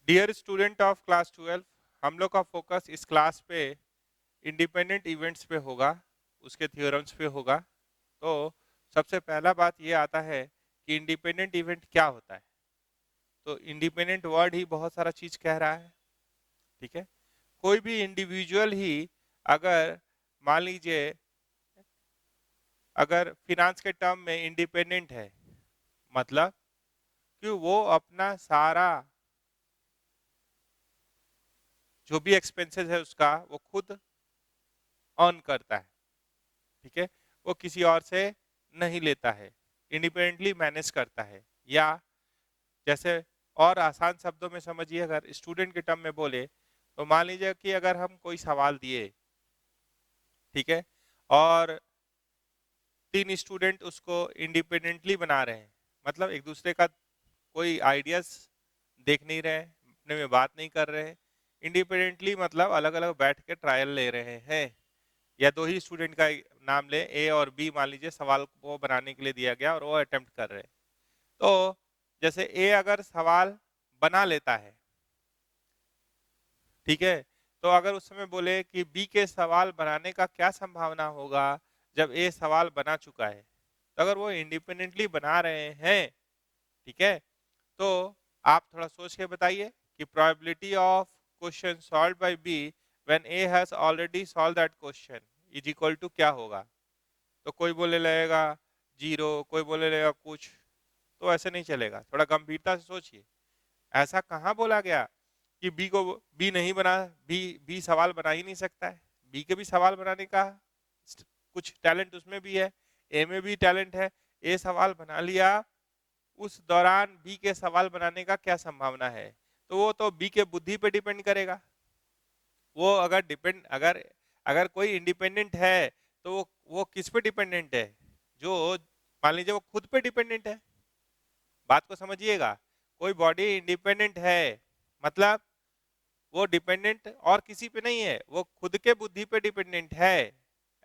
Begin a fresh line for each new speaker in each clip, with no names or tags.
Dear student of class 12, हम लोग का फोकस इस क्लास पे इंडिपेंडेंट इवेंट्स पे होगा, उसके थ्योरम्स पे होगा। तो सबसे पहला बात ये आता है कि इंडिपेंडेंट इवेंट क्या होता है। तो इंडिपेंडेंट वर्ड ही बहुत सारा चीज कह रहा है। ठीक है, कोई भी इंडिविजुअल ही अगर मान लीजिए अगर फिनांस के टर्म में इंडिपेंडेंट है, मतलब कि वो अपना सारा जो भी एक्सपेंसेस है उसका वो खुद अर्न करता है। ठीक है, वो किसी और से नहीं लेता है, इंडिपेंडेंटली मैनेज करता है। या जैसे और आसान शब्दों में समझिए, अगर स्टूडेंट के टर्म में बोले तो मान लीजिए कि अगर हम कोई सवाल दिए, ठीक है, और 3 स्टूडेंट उसको इंडिपेंडेंटली बना रहे हैं, मतलब एक दूसरे का कोई आइडियाज देख नहीं रहे, अपने में बात नहीं कर रहे हैं। इंडिपेंडेंटली मतलब अलग अलग बैठ के ट्रायल ले रहे हैं। या दो ही स्टूडेंट का नाम ले, ए और बी, मान लीजिए सवाल को बनाने के लिए दिया गया और वो अटेम्प्ट कर रहे हैं। तो जैसे ए अगर सवाल बना लेता है, ठीक है, तो अगर उस समय बोले कि बी के सवाल बनाने का क्या संभावना होगा जब ए सवाल बना चुका है, तो अगर वो इंडिपेंडेंटली बना रहे हैं, ठीक है, तो आप थोड़ा सोच के बताइए कि probability of question solve by B when A has already solve that question is equal to क्या होगा। तो कोई बोले लगेगा 0, कोई बोले लगेगा कुछ। तो ऐसे नहीं चलेगा, थोड़ा गंभीरता से सोचिए। ऐसा कहाँ बोला गया कि बी को बी नहीं बना, बी सवाल बना ही नहीं सकता है। बी के भी सवाल बनाने का कुछ टैलेंट उसमें भी है, ए में भी टैलेंट है। ए सवाल बना लिया, उस दौरान बी के सवाल बनाने का क्या संभावना है। तो वो तो बी के बुद्धि पे डिपेंड करेगा। वो अगर डिपेंड अगर अगर कोई इंडिपेंडेंट है तो वो किस पे डिपेंडेंट है, जो मान लीजिए वो खुद पे डिपेंडेंट है। बात को समझिएगा, कोई बॉडी इंडिपेंडेंट है मतलब वो डिपेंडेंट और किसी पे नहीं है, वो खुद के बुद्धि पे डिपेंडेंट है,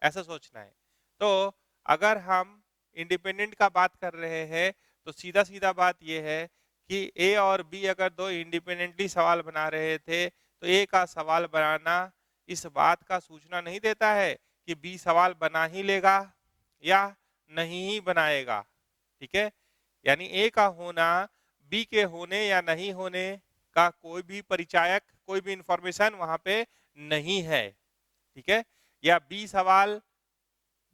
ऐसा सोचना है। तो अगर हम इंडिपेंडेंट का बात कर रहे हैं तो सीधा सीधा बात ये है कि ए और बी अगर दो इंडिपेंडेंटली सवाल बना रहे थे तो ए का सवाल बनाना इस बात का सूचना नहीं देता है कि बी सवाल बना ही लेगा या नहीं ही बनाएगा। ठीक है, यानी ए का होना बी के होने या नहीं होने का कोई भी परिचायक, कोई भी इंफॉर्मेशन वहां पे नहीं है। ठीक है, या बी सवाल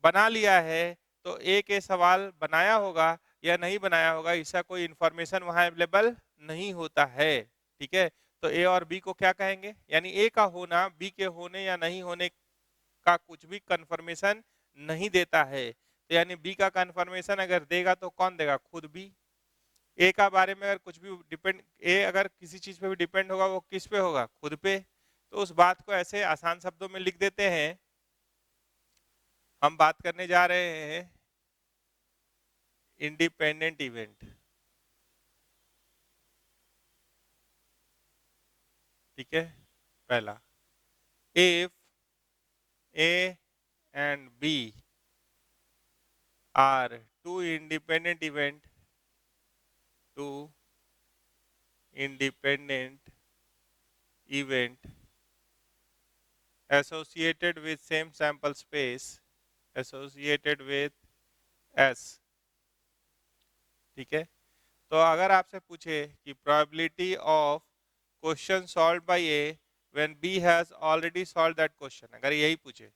बना लिया है तो ए के सवाल बनाया होगा या नहीं बनाया होगा, इसका कोई इंफॉर्मेशन वहां अवेलेबल नहीं होता है। ठीक है, तो ए और बी को क्या कहेंगे, यानी ए का होना बी के होने या नहीं होने का कुछ भी कंफर्मेशन नहीं देता है। तो यानी बी का कंफर्मेशन अगर देगा तो कौन देगा, खुद बी। ए का बारे में अगर कुछ भी डिपेंड, ए अगर किसी चीज पे भी डिपेंड होगा वो किस पे होगा, खुद पे। तो उस बात को ऐसे आसान शब्दों में लिख देते हैं। हम बात करने जा रहे हैं इंडिपेंडेंट इवेंट। ठीक है, पहला, if A and B are two independent event, two independent event associated with same sample space, associated with S। ठीक है, तो अगर आपसे पूछे कि probability of question solve by A when B has already solve that question, अगर यही पूछे,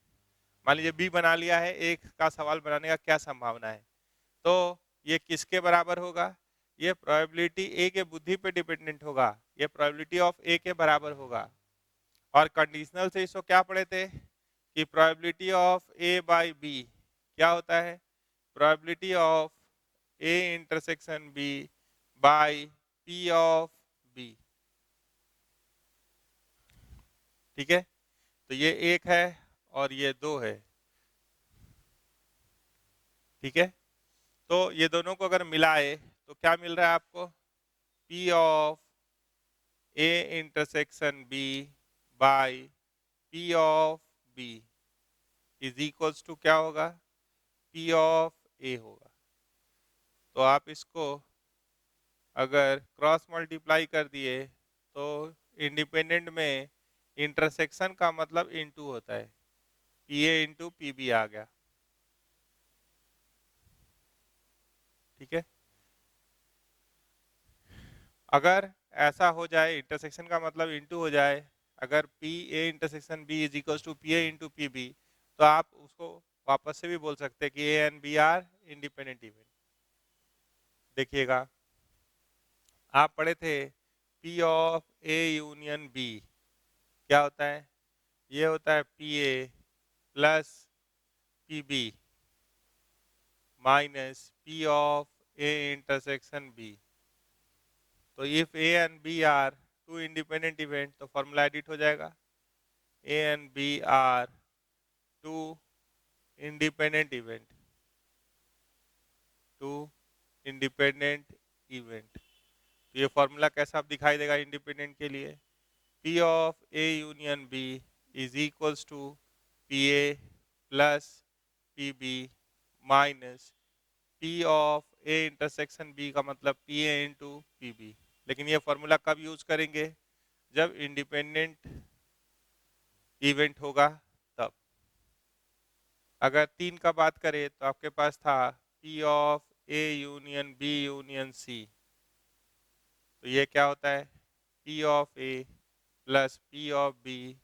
मान लीजिए बी बना लिया है, ए का सवाल बनाने का क्या संभावना है, तो ये किसके बराबर होगा, ये प्रोबेबिलिटी ए के बुद्धि पे डिपेंडेंट होगा, ये प्रोबेबिलिटी ऑफ ए के बराबर होगा। और कंडीशनल से इसको क्या पढ़े थे कि probability of A by B क्या होता है, probability of A intersection B by P of B. ठीक है, तो ये 1 है और ये 2 है। ठीक है, तो ये दोनों को अगर मिलाए तो क्या मिल रहा है आपको, P of A intersection B by P of B is equals to क्या होगा, पी ऑफ ए होगा। तो आप इसको अगर क्रॉस मल्टीप्लाई कर दिए तो इंडिपेंडेंट में इंटरसेक्शन का मतलब इनटू होता है, P A into P B आ गया, ठीक है। अगर ऐसा हो जाए, इंटरसेक्शन का मतलब इनटू हो जाए, अगर P A intersection B is equal to P A into P B, तो आप उसको वापस से भी बोल सकते हैं कि A and B are independent event. देखिएगा, आप पढ़े थे P of A union B क्या होता है, ये होता है P A plus P B minus P of A intersection B. तो if A and B are two independent event, तो फॉर्मूला एडिट हो जाएगा, A and B are two independent event, two independent event. तो ये formula कैसा आप दिखाई देगा इंडिपेंडेंट के लिए, P of A union B is equals to P A plus P B minus P of A intersection B का मतलब P A into P B. लेकिन ये फॉर्मूला कब यूज करेंगे, जब इंडिपेंडेंट इवेंट होगा तब। अगर 3 का बात करें तो आपके पास था P of A union B union C, तो ये क्या होता है, P of A plus P of B,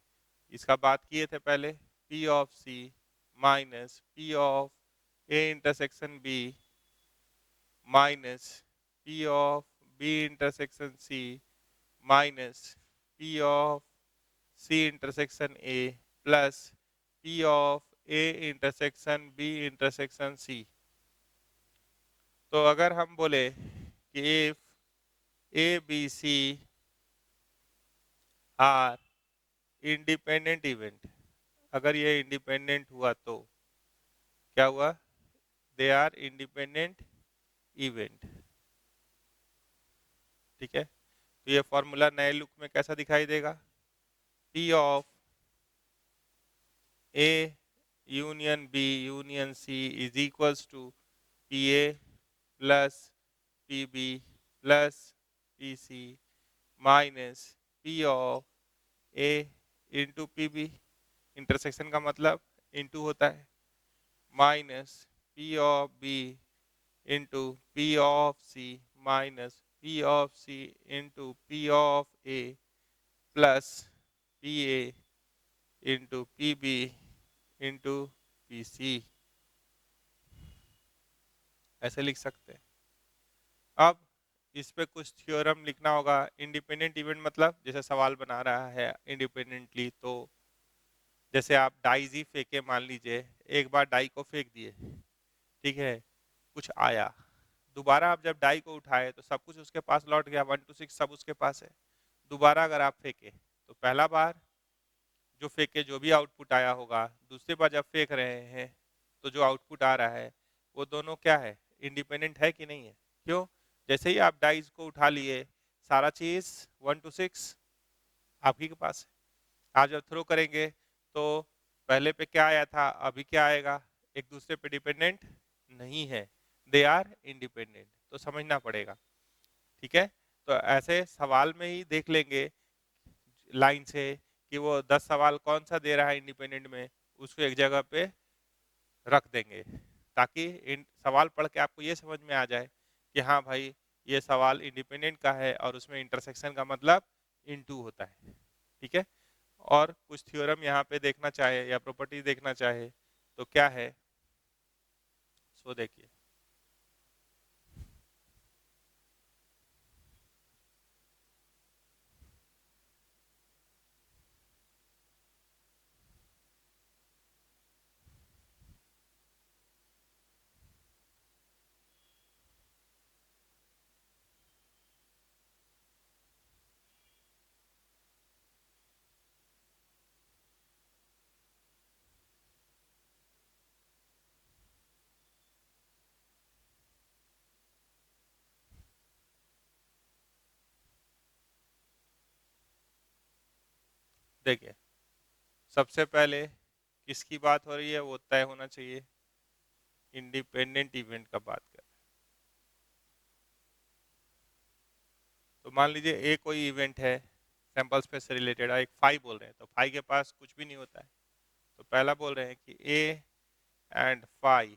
इसका बात किए थे पहले, P of C minus P of A intersection B minus P of B intersection C minus P of C intersection A plus P of A intersection B intersection C. तो अगर हम बोले कि if A B C are independent event, अगर ये independent हुआ तो क्या हुआ, दे आर इंडिपेंडेंट इवेंट, ठीक है। तो ये फॉर्मूला नए लुक में कैसा दिखाई देगा, P of A union B union C is equals to P A plus P B plus P C minus P of A into P B, intersection का मतलब इंटू होता है, minus P of B into P of C minus P of C into P of A plus P A into P B into P C, ऐसे लिख सकते हैं। अब इस पे कुछ थ्योरम लिखना होगा। इंडिपेंडेंट इवेंट मतलब जैसे सवाल बना रहा है इंडिपेंडेंटली, तो जैसे आप डाइज ही फेंके, मान लीजिए एक बार डाई को फेंक दिए, ठीक है, कुछ आया, दोबारा आप जब डाई को उठाए तो सब कुछ उसके पास लौट गया, 1 to 6 सब उसके पास है। दोबारा अगर आप फेंके तो पहला बार जो फेंके जो भी आउटपुट आया होगा, दूसरी बार जब फेंक रहे हैं तो जो आउटपुट आ रहा है वो दोनों क्या है, इंडिपेंडेंट है कि नहीं है। क्यों, जैसे ही आप डाइज को उठा लिए सारा चीज 1 to 6 आप ही के पास है। आप जब थ्रो करेंगे तो पहले पे क्या आया था, अभी क्या आएगा, एक दूसरे पे डिपेंडेंट नहीं है, दे आर इंडिपेंडेंट, तो समझना पड़ेगा, ठीक है। तो ऐसे सवाल में ही देख लेंगे लाइन से कि वो 10 सवाल कौन सा दे रहा है इंडिपेंडेंट में, उसको एक जगह पे रख देंगे, ताकि इन सवाल पढ़ के आपको ये समझ में आ जाए कि हाँ भाई ये सवाल इंडिपेंडेंट का है और उसमें इंटरसेक्शन का मतलब इनटू होता है, ठीक है। और कुछ थ्योरम यहाँ पे देखना चाहे या प्रॉपर्टी देखना चाहे तो क्या है, सो देखिए, देखिए सबसे पहले किसकी बात हो रही है, वो तय होना चाहिए, इंडिपेंडेंट इवेंट का बात कर। तो मान लीजिए ए कोई इवेंट है, सैंपल स्पेस से रिलेटेड, एक फाई बोल रहे हैं तो फाई के पास कुछ भी नहीं होता है। तो पहला बोल रहे हैं कि A and phi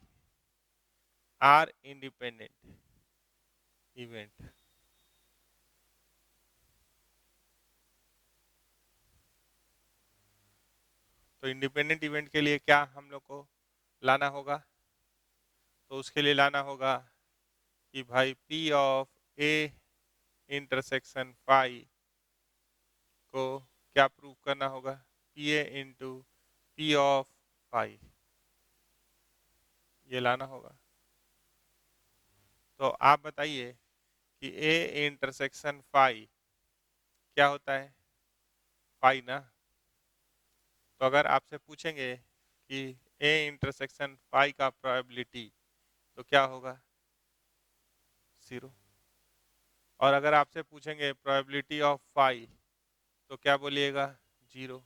are independent event. तो इंडिपेंडेंट इवेंट के लिए क्या हम लोग को लाना होगा? तो उसके लिए लाना होगा कि भाई P of A intersection phi को क्या प्रूव करना होगा? PA into P of phi, ये लाना होगा। तो आप बताइए कि A इंटरसेक्शन फाई क्या होता है? फाई ना। तो अगर आपसे पूछेंगे कि A इंटरसेक्शन फाई का प्रोबेबिलिटी तो क्या होगा? 0। और अगर आपसे पूछेंगे प्रोबेबिलिटी ऑफ फाई तो क्या बोलिएगा? 0।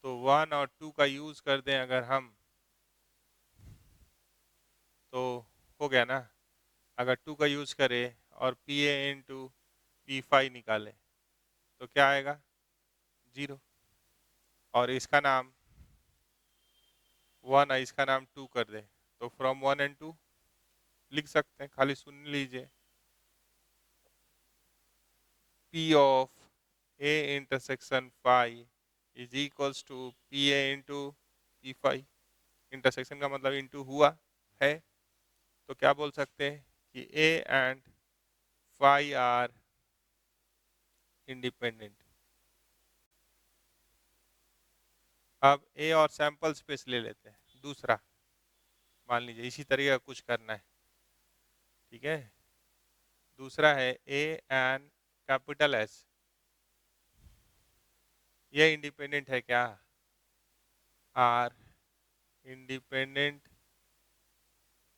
तो 1 और 2 का यूज कर दें अगर हम तो हो गया ना। अगर 2 का यूज करें और PA इंटू P5 निकालें तो क्या आएगा? 0। और इसका नाम 1 है, इसका नाम 2 कर दें तो फ्रॉम 1 एंड 2 लिख सकते हैं, खाली सुन लीजिए। P of A intersection phi is equals to PA into P5। Intersection का मतलब इंटू हुआ है, तो क्या बोल सकते हैं कि A and phi are independent. अब ए और सैंपल स्पेस ले लेते हैं दूसरा, मान लीजिए इसी तरीके का कुछ करना है, ठीक है। दूसरा है ए एंड कैपिटल एस, ये इंडिपेंडेंट है क्या? Are independent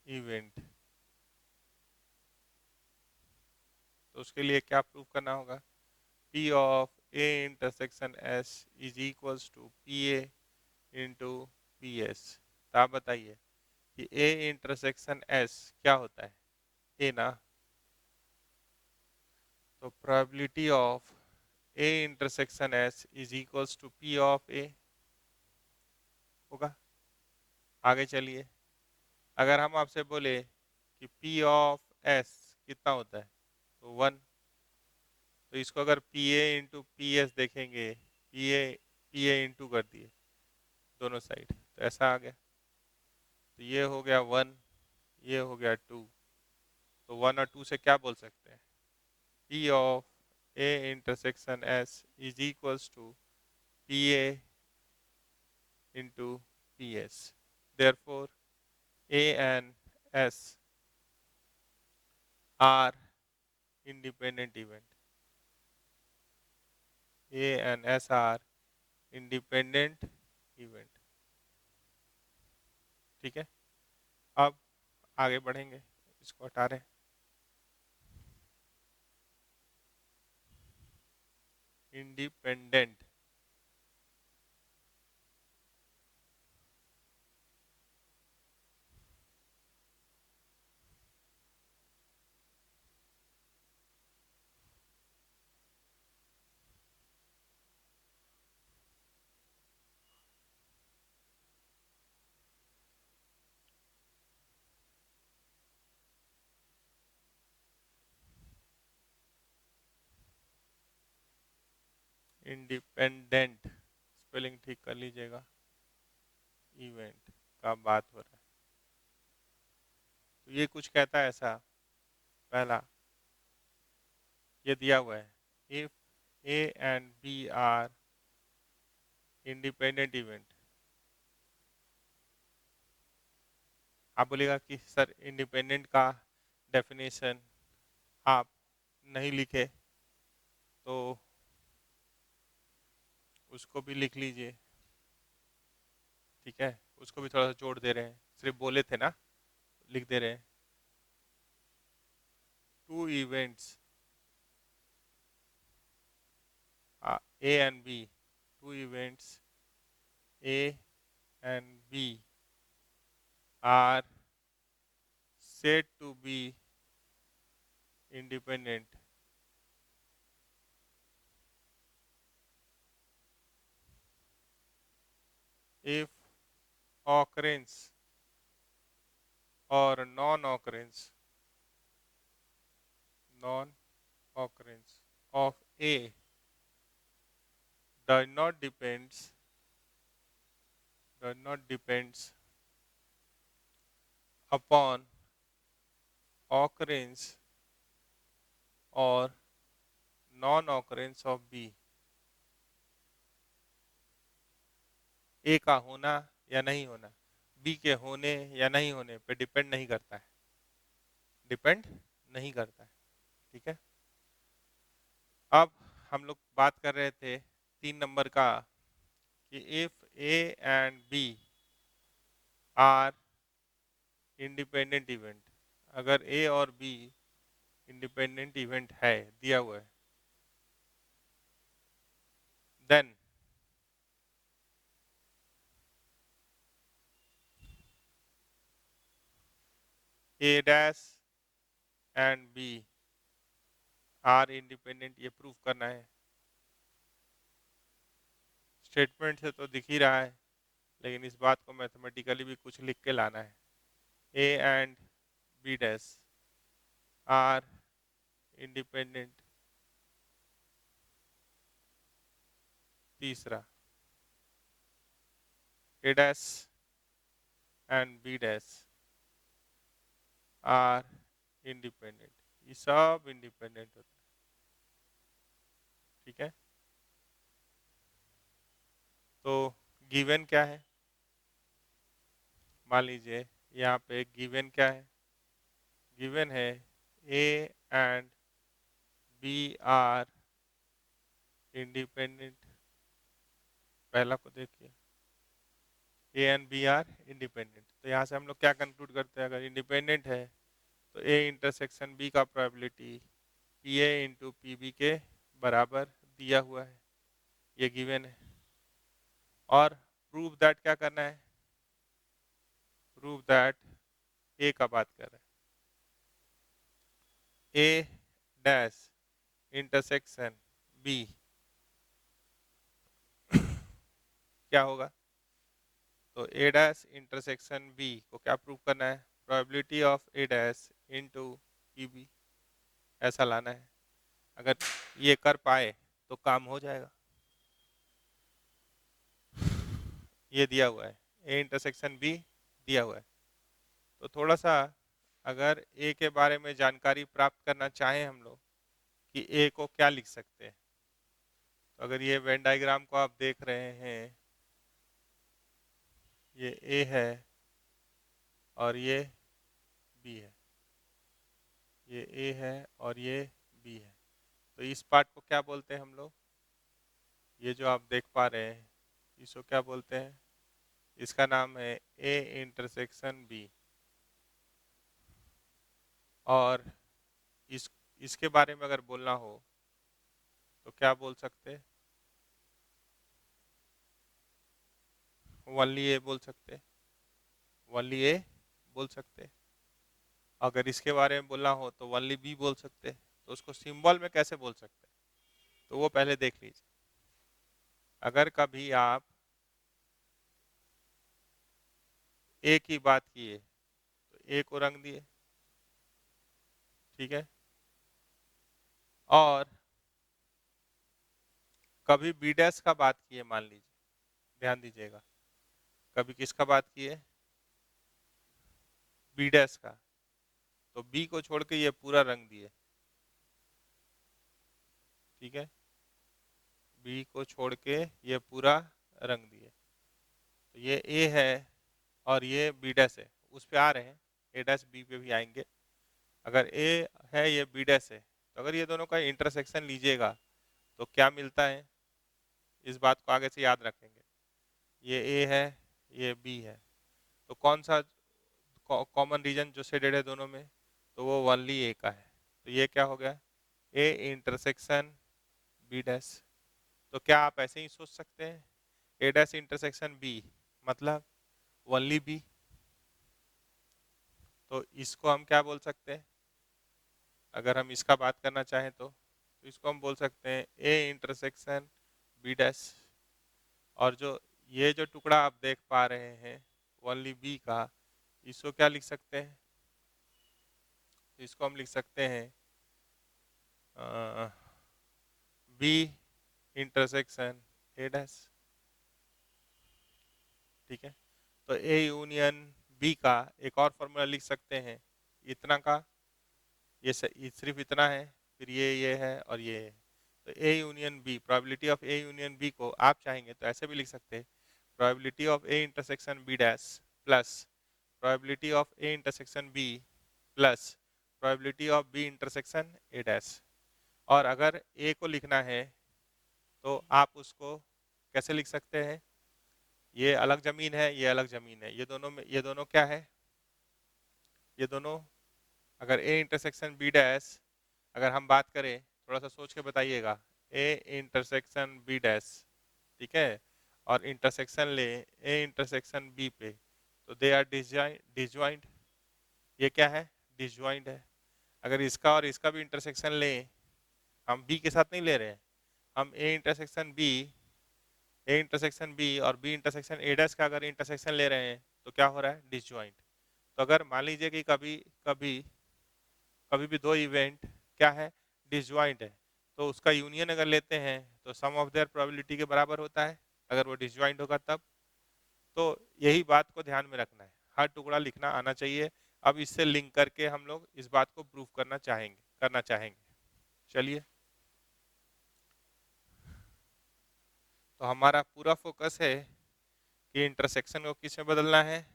event. तो उसके लिए क्या प्रूव करना होगा? P of A intersection S is equals to PA into PS। तो आप बताइए कि A इंटरसेक्शन S क्या होता है? A ना। तो probability of A intersection S is equals to P of A होगा। आगे चलिए, अगर हम आपसे बोले कि P ऑफ S कितना होता है तो 1, तो इसको अगर PA इंटू PS देखेंगे, PA इंटू कर दिए दोनों साइड तो ऐसा आ गया। तो ये हो गया 1, ये हो गया 2। तो 1 और 2 से क्या बोल सकते हैं? P of A intersection S is equals to PA into PS। Therefore A and S are independent event. A and S are independent event, ठीक है। अब आगे बढ़ेंगे, इसको हटा रहे हैं। इंडिपेंडेंट इंडिपेंडेंट स्पेलिंग ठीक कर लीजिएगा, इवेंट का बात हो रहा है। तो ये कुछ कहता है ऐसा, पहला ये दिया हुआ है, if A and B are independent event. आप बोलेगा कि सर इंडिपेंडेंट का डेफिनेशन आप नहीं लिखे, तो उसको भी लिख लीजिए, ठीक है। उसको भी थोड़ा सा जोड़ दे रहे हैं, सिर्फ बोले थे ना, लिख दे रहे हैं। Two events A and B, two events A and B are said to be independent if occurrence or non-occurrence of A does not depends upon occurrence or non-occurrence of B। ए का होना या नहीं होना बी के होने या नहीं होने पे डिपेंड नहीं करता है, डिपेंड नहीं करता है। ठीक है, अब हम लोग बात कर रहे थे 3 नंबर का कि if A and B are independent event, अगर ए और बी इंडिपेंडेंट इवेंट है दिया हुआ है, then A dash and B are independent, ये प्रूफ करना है। स्टेटमेंट से तो दिख ही रहा है, लेकिन इस बात को मैथमेटिकली भी कुछ लिख के लाना है। A and B dash are independent. तीसरा, A dash and B dash are independent, ये सब इंडिपेंडेंट होता है। ठीक है, तो गिवन क्या है, मान लीजिए यहाँ पे गिवन क्या है, गिवन है A and B are independent. पहला को देखिए, A and B are independent, तो यहाँ से हम लोग क्या कंक्लूड करते हैं, अगर इंडिपेंडेंट है तो ए इंटरसेक्शन बी का probability P A into P B के बराबर दिया हुआ है, ये गिवन है। और प्रूव दैट क्या करना है, प्रूव दैट ए का बात कर रहे हैं, ए डैश इंटरसेक्शन बी क्या होगा, तो ए डैश इंटरसेक्शन बी को क्या प्रूव करना है, probability of A dash into P B, ऐसा लाना है। अगर ये कर पाए तो काम हो जाएगा। ये दिया हुआ है ए इंटरसेक्शन बी दिया हुआ है, तो थोड़ा सा अगर ए के बारे में जानकारी प्राप्त करना चाहें हम लोग कि ए को क्या लिख सकते हैं, तो अगर ये वेन डायग्राम को आप देख रहे हैं, ये ए है और ये बी है, ये ए है और ये बी है, तो इस पार्ट को क्या बोलते हैं हम लोग, ये जो आप देख पा रहे हैं इसको क्या बोलते हैं, इसका नाम है ए इंटरसेक्शन बी। और इसके बारे में अगर बोलना हो तो क्या बोल सकते हैं, ओनली ए बोल सकते, ओनली ए बोल सकते। अगर इसके बारे में बोलना हो तो ओनली बी बोल सकते, तो उसको सिंबल में कैसे बोल सकते, तो वो पहले देख लीजिए। अगर कभी आप ए की बात किए तो ए को रंग दिए, ठीक है, और कभी बी डैश का बात किए, मान लीजिए, ध्यान दीजिएगा, कभी किसका बात किए, बी डैश का, तो बी को छोड़ के ये पूरा रंग दिए, ठीक है, बी को छोड़ के ये पूरा रंग दिए, तो ये ए है और ये बी डैश है, उस पे आ रहे हैं, ए डैश बी पे भी आएंगे। अगर ए है ये बी डैश है, तो अगर ये दोनों का इंटरसेक्शन लीजिएगा तो क्या मिलता है, इस बात को आगे से याद रखेंगे, ये ए है ये बी है, तो कौन सा कॉमन रीजन जो शेडेड है दोनों में, तो वो ओनली ए का है, तो ये क्या हो गया, ए इंटरसेक्शन बी डैश। तो क्या आप ऐसे ही सोच सकते हैं, ए डैश इंटरसेक्शन बी मतलब ओनली बी, तो इसको हम क्या बोल सकते हैं, अगर हम इसका बात करना चाहें तो इसको हम बोल सकते हैं ए इंटरसेक्शन बी डैश। और जो ये जो टुकड़ा आप देख पा रहे हैं ओनली बी का, इसको क्या लिख सकते हैं? इसको हम लिख सकते हैं बी इंटरसेक्शन ए डैश। ठीक है, तो ए यूनियन बी का एक और फॉर्मूला लिख सकते हैं, इतना का, ये सिर्फ इतना है, फिर ये है और ये है। तो A union B, probability of A union B को आप चाहेंगे तो ऐसे भी लिख सकते हैं, probability of A intersection B dash plus probability of A intersection B plus probability of B intersection A dash. और अगर ए को लिखना है तो आप उसको कैसे लिख सकते हैं? ये अलग जमीन है, ये अलग जमीन है, ये दोनों में, ये दोनों क्या है? ये दोनों, अगर ए इंटरसेक्शन बी डैश, अगर हम बात करें, थोड़ा सा सोच के बताइएगा, ए इंटरसेक्शन बी डैश, ठीक है, और इंटरसेक्शन ले ए इंटरसेक्शन बी पे, तो दे आर डिसजॉइंट। ये क्या है? डिसजॉइंट है। अगर इसका और इसका भी इंटरसेक्शन लें, हम बी के साथ नहीं ले रहे हैं, हम ए इंटरसेक्शन बी और बी इंटरसेक्शन ए डैश का अगर इंटरसेक्शन ले रहे हैं तो क्या हो रहा है? डिसजॉइंट। तो अगर मान लीजिए कि कभी कभी कभी भी दो इवेंट क्या है? डिसजॉइंट है, तो उसका यूनियन अगर लेते हैं तो सम ऑफ देयर प्रोबेबिलिटी के बराबर होता है, अगर वो डिसजॉइंट होगा तब। तो यही बात को ध्यान में रखना है, हर टुकड़ा लिखना आना चाहिए। अब इससे लिंक करके हम लोग इस बात को प्रूव करना चाहेंगे। चलिए, तो हमारा पूरा फोकस है कि इंटरसेक्शन को किस में बदलना है,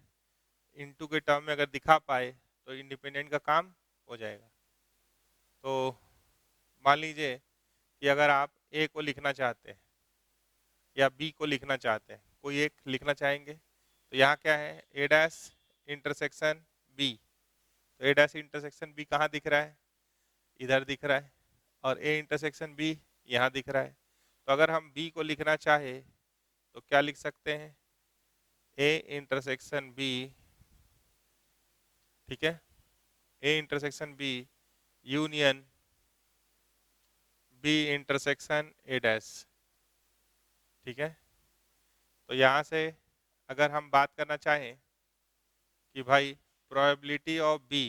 इनटू के टर्म में अगर दिखा पाए तो इंडिपेंडेंट का काम हो जाएगा। तो मान लीजिए कि अगर आप ए को लिखना चाहते हैं या बी को लिखना चाहते हैं, कोई एक लिखना चाहेंगे, तो यहाँ क्या है? ए डैश इंटरसेक्शन बी। तो ए डैश इंटरसेक्शन बी कहाँ दिख रहा है? इधर दिख रहा है, और ए इंटरसेक्शन बी यहाँ दिख रहा है। तो अगर हम बी को लिखना चाहे तो क्या लिख सकते हैं? ए इंटरसेक्शन बी, ठीक है, A intersection B union B intersection A dash. ठीक है, तो यहाँ से अगर हम बात करना चाहें कि भाई प्रोबेबिलिटी ऑफ बी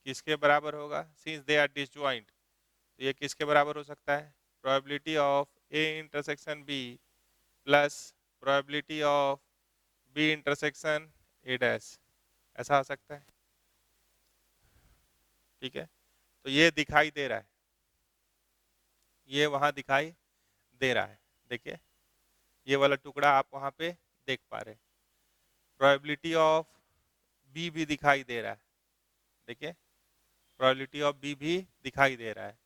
किसके बराबर होगा, सिंस दे आर डिसजॉइंट, तो ये किसके बराबर हो सकता है? Probability of A intersection B plus probability of B intersection A dash, ऐसा हो सकता है। ठीक है, तो ये दिखाई दे रहा है, ये वहां दिखाई दे रहा है, देखिए ये वाला टुकड़ा आप वहां पे देख पा रहे हैं। प्रोबेबिलिटी ऑफ बी भी दिखाई दे रहा है, देखिए प्रोबेबिलिटी ऑफ बी भी दिखाई दे रहा है।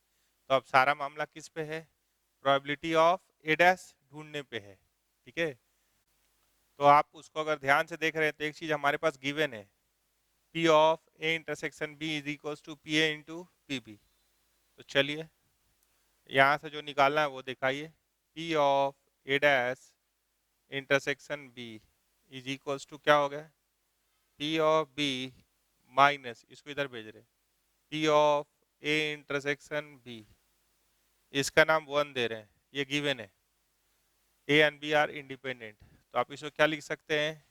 तो अब सारा मामला किस पे है? प्रोबेबिलिटी ऑफ ए डैश ढूंढने पे है। ठीक है, तो आप उसको अगर ध्यान से देख रहे हैं तो एक चीज हमारे पास गिवन है, P of A intersection B is equal to P A into P B. तो चलिए यहाँ से जो निकालना है वो दिखाइए, P of A dash intersection B is equal to क्या हो गया? पी ऑफ बी माइनस, इसको इधर भेज रहे, P of A intersection B, इसका नाम 1 दे रहे हैं, ये गिवन है, A and B are independent. तो आप इसको क्या लिख सकते हैं?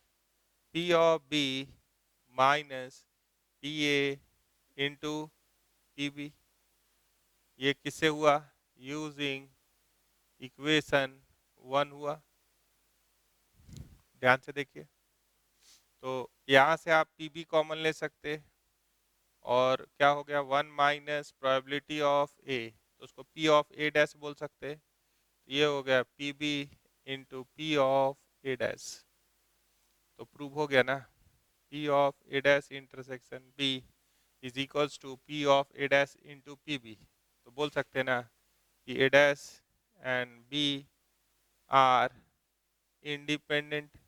P of B minus P A into P B. ये किससे हुआ? यूजिंग इक्वेशन 1 हुआ। ध्यान से देखिए, तो यहाँ से आप पी बी कॉमन ले सकते, और क्या हो गया? 1 माइनस प्रोबेबिलिटी ऑफ ए, तो उसको पी ऑफ ए डैश बोल सकते, ये हो गया P B into P of A dash. तो प्रूव हो गया ना, P of A dash intersection B is equals to P of A dash into P B. तो बोल सकते हैं ना कि A dash and B are independent.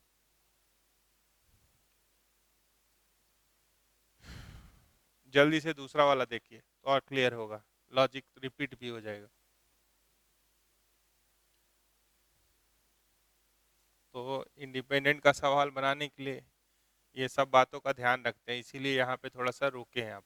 जल्दी से दूसरा वाला देखिए तो और क्लियर होगा, लॉजिक रिपीट भी हो जाएगा। तो इंडिपेंडेंट का सवाल बनाने के लिए ये सब बातों का ध्यान रखते हैं, इसीलिए यहाँ पे थोड़ा सा रुके हैं आप।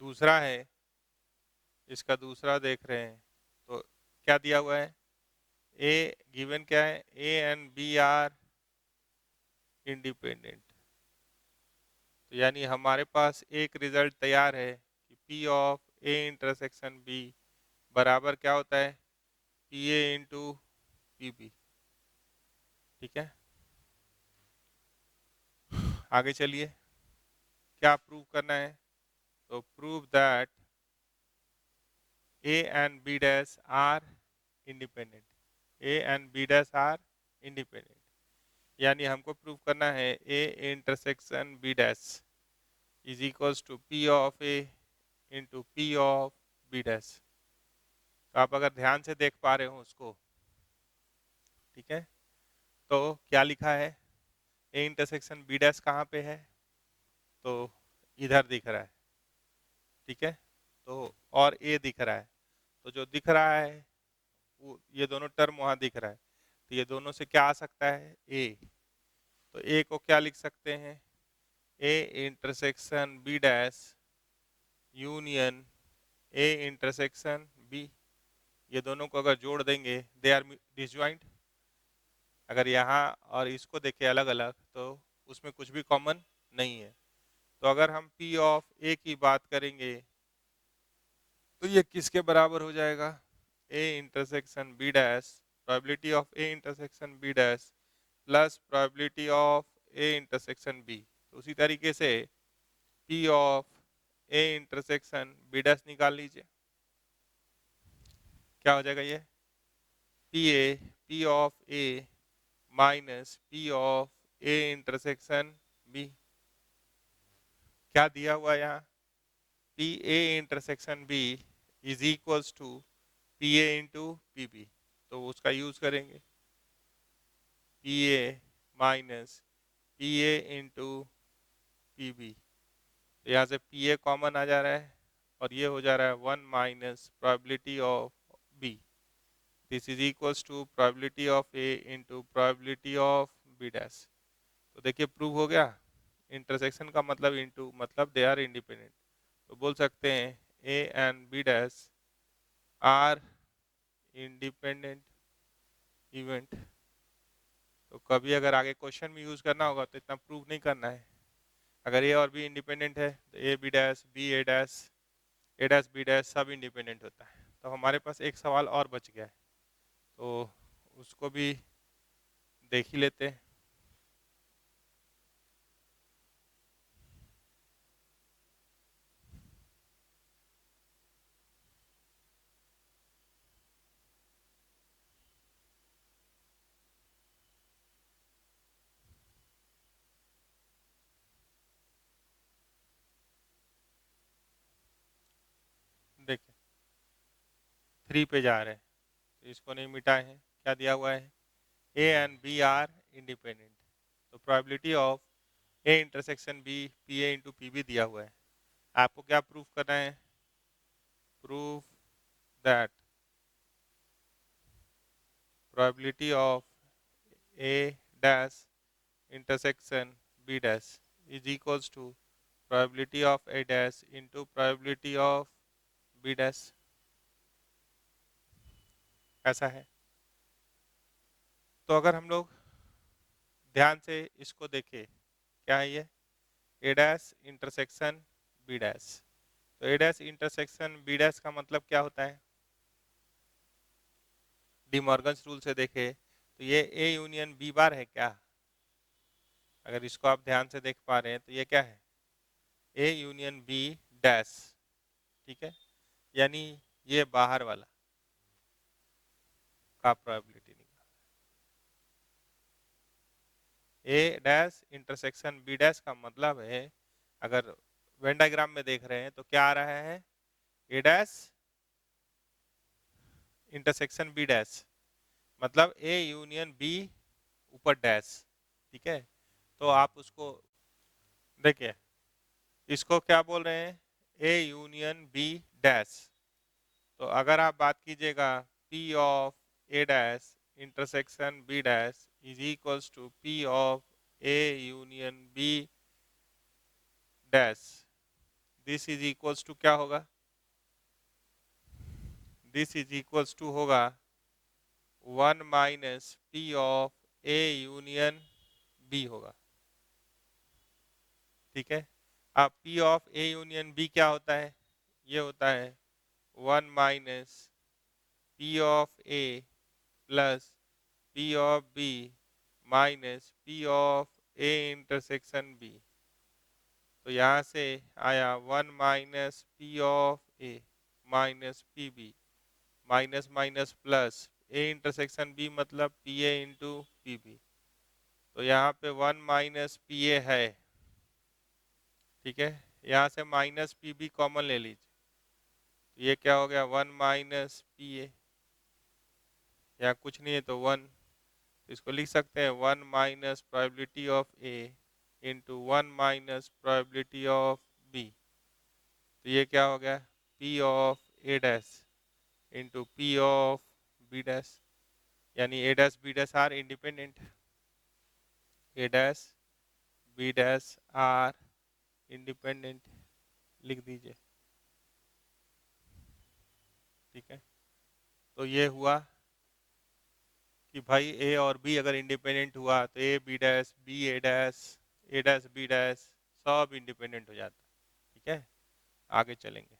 दूसरा है, इसका दूसरा देख रहे हैं तो क्या दिया हुआ है, ए गिवन क्या है, A and B are independent. तो यानी हमारे पास एक रिजल्ट तैयार है कि P of A intersection B बराबर क्या होता है, P A into P B. ठीक है, आगे चलिए, क्या प्रूव करना है, तो prove that A and B dash are independent, A and B dash are independent. यानी हमको प्रूव करना है A intersection B dash is equals to P of A into P of B dash. तो आप अगर ध्यान से देख पा रहे हो उसको, ठीक है, तो क्या लिखा है, ए इंटरसेक्शन बी डैश कहाँ पे है, तो इधर दिख रहा है। ठीक है, तो और ए दिख रहा है, तो जो दिख रहा है वो ये दोनों टर्म वहाँ दिख रहा है, तो ये दोनों से क्या आ सकता है, ए। तो ए को क्या लिख सकते हैं, A intersection B dash union A intersection B. ये दोनों को अगर जोड़ देंगे दे आर डिसजॉइंट। अगर यहाँ और इसको देखें अलग अलग तो उसमें कुछ भी कॉमन नहीं है। तो अगर हम P ऑफ A की बात करेंगे तो ये किसके बराबर हो जाएगा, A intersection B dash, probability of A intersection B dash plus probability of A intersection B। तो उसी तरीके से P of A intersection B dash निकाल लीजिए, क्या हो जाएगा ये, P of A minus P of A intersection B। क्या दिया हुआ है यहाँ, P A intersection B is equals to P A into P B. तो उसका यूज करेंगे, P A minus P A into P B. तो यहाँ से पी ए कॉमन आ जा रहा है और ये हो जा रहा है 1 minus probability of B, this is equals to probability of A into probability of B dash. तो देखिए प्रूव हो गया, इंटरसेक्शन का मतलब इंटू मतलब दे आर इंडिपेंडेंट। तो बोल सकते हैं A and B dash are independent event. तो कभी अगर आगे क्वेश्चन में यूज करना होगा तो इतना प्रूव नहीं करना है। अगर ए और बी इंडिपेंडेंट है तो A B dash B A dash B dash सब इंडिपेंडेंट होता है। तो हमारे पास एक सवाल और बच गया है, तो उसको भी देख ही लेते हैं। देखिए 3 पे जा रहे हैं तो इसको नहीं मिटाए हैं, क्या दिया हुआ है, A and B are independent. तो probability of A intersection B P A into P B दिया हुआ है। आपको क्या प्रूफ करना है, proof that probability of A dash intersection B dash is equals to probability of A dash into probability of B dash. ऐसा है, तो अगर हम लोग ध्यान से इसको देखें, क्या है ये, ए डैश इंटरसेक्शन बी डैश। तो ए डैश इंटरसेक्शन बी डैश का मतलब क्या होता है, डी मॉर्गन्स रूल से देखे तो ये ए यूनियन बी बार है क्या। अगर इसको आप ध्यान से देख पा रहे हैं तो ये क्या है, ए यूनियन बी डैश। ठीक है, यानी ये बाहर वाला का प्रोबेबिलिटी निकाल, ए डैश इंटरसेक्शन बी डैश का मतलब है, अगर वेन डायग्राम में देख रहे हैं तो क्या आ रहा है, ए डैश इंटरसेक्शन बी डैश मतलब ए यूनियन बी ऊपर डैश। ठीक है, तो आप उसको देखिए, इसको क्या बोल रहे हैं, ए यूनियन बी डैश। तो अगर आप बात कीजिएगा P of A dash intersection B dash is equals to P of A union B dash, this is equals to क्या होगा, दिस इज इक्वल्स टू होगा 1 minus P of A union B होगा। ठीक है, अब P of A union B क्या होता है, ये होता है 1 minus P of A plus P of B minus P of A intersection B. तो यहाँ से आया 1 minus P of A minus P B minus minus plus A intersection B मतलब P A into P B. तो यहाँ पे 1 minus P ए है, ठीक है, यहाँ से माइनस पी बी कॉमन ले लीजिए, तो ये क्या हो गया 1 माइनस पी ए, यहाँ कुछ नहीं है तो 1, तो इसको लिख सकते हैं 1 minus probability of A into 1 minus probability of B. तो ये क्या हो गया P of A dash into P of B dash, यानी A dash B dash are independent, A dash B dash are independent लिख दीजिए। ठीक है, तो ये हुआ कि भाई ए और बी अगर इंडिपेंडेंट हुआ तो A B dash B A dash B dash सब इंडिपेंडेंट हो जाता। ठीक है, आगे चलेंगे।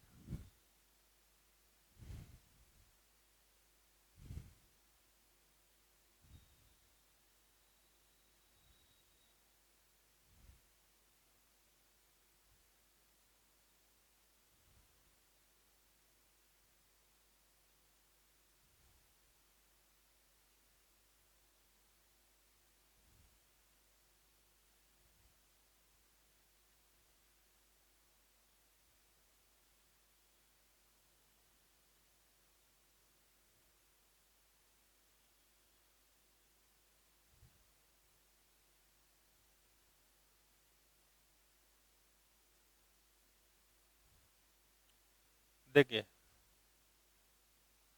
देखिए,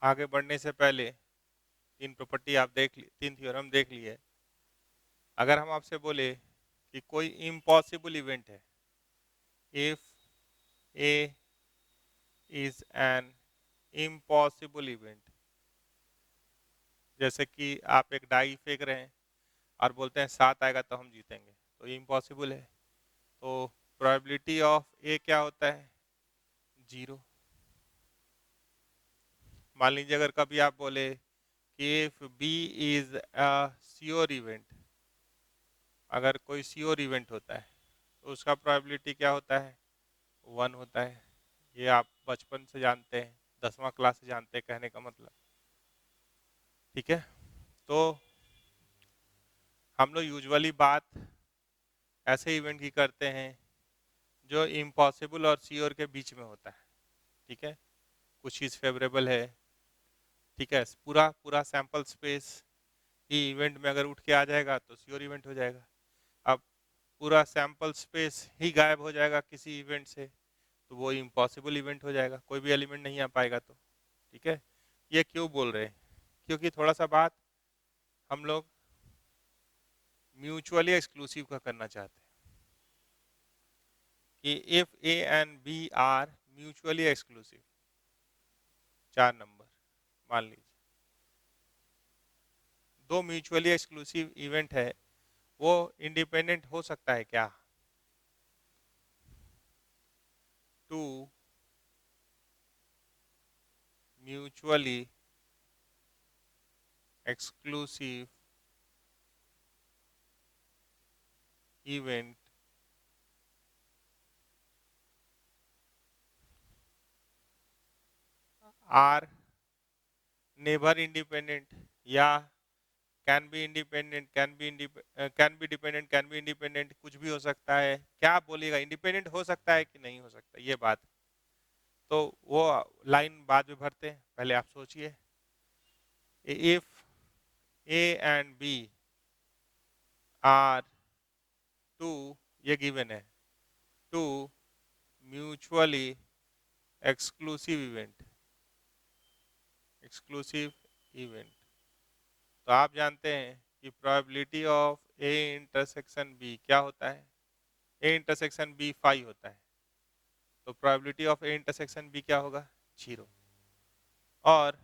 आगे बढ़ने से पहले तीन प्रॉपर्टी आप देख ली, तीन थ्योरम देख लिए। अगर हम आपसे बोले कि कोई इम्पॉसिबल इवेंट है, if A is an impossible event, जैसे कि आप एक डाई फेंक रहे हैं और बोलते हैं 7 आएगा तो हम जीतेंगे, तो ये इम्पॉसिबल है। तो प्रोबेबिलिटी ऑफ ए क्या होता है 0। मान लीजिए अगर कभी आप बोले कि if B is a sure event, अगर कोई श्योर इवेंट होता है तो उसका प्रोबेबिलिटी क्या होता है 1 होता है। ये आप बचपन से जानते हैं, 10वां क्लास से जानते हैं कहने का मतलब। ठीक है, तो हम लोग यूजुअली बात ऐसे इवेंट की करते हैं जो इम्पॉसिबल और श्योर के बीच में होता है। ठीक है, कुछ चीज़ फेवरेबल है, ठीक है, पूरा पूरा सैंपल स्पेस ही इवेंट में अगर उठ के आ जाएगा तो श्योर इवेंट हो जाएगा। अब पूरा सैंपल स्पेस ही गायब हो जाएगा किसी इवेंट से तो वो इम्पॉसिबल इवेंट हो जाएगा, कोई भी एलिमेंट नहीं आ पाएगा। तो ठीक है, ये क्यों बोल रहे हैं, क्योंकि थोड़ा सा बात हम लोग म्यूचुअली एक्सक्लूसिव का करना चाहते हैं कि if A and B are mutually exclusive, 4 number मान लीजिए दो म्यूचुअली एक्सक्लूसिव इवेंट है, वो इंडिपेंडेंट हो सकता है क्या, two mutually exclusive event are never independent या can be independent, can be dependent, can be independent, कुछ भी हो सकता है। क्या आप बोलिएगा, इंडिपेंडेंट हो सकता है कि नहीं हो सकता, ये बात। तो वो लाइन बाद में भरते हैं, पहले आप सोचिए। If A and B are two, ये गिवन है, two mutually exclusive event, exclusive event, तो आप जानते हैं कि probability of A intersection B क्या होता है, ए इंटरसेक्शन बी 5 होता है। तो probability of A intersection B क्या होगा? 0। और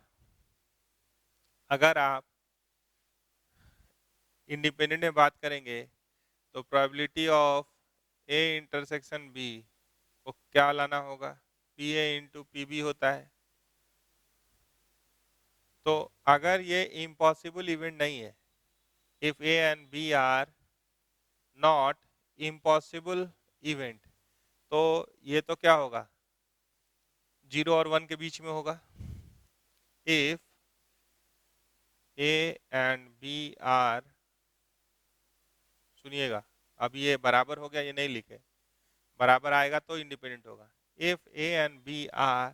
अगर आप इंडिपेंडेंट में बात करेंगे तो probability of A intersection B को क्या लाना होगा? P A into P B होता है। तो अगर ये इम्पॉसिबल इवेंट नहीं है, if A and B are not impossible event, तो ये तो क्या होगा? 0 और 1 के बीच में होगा। If A and B are, सुनिएगा, अब ये बराबर हो गया, ये नहीं लिखे, बराबर आएगा तो इंडिपेंडेंट होगा। If A and B are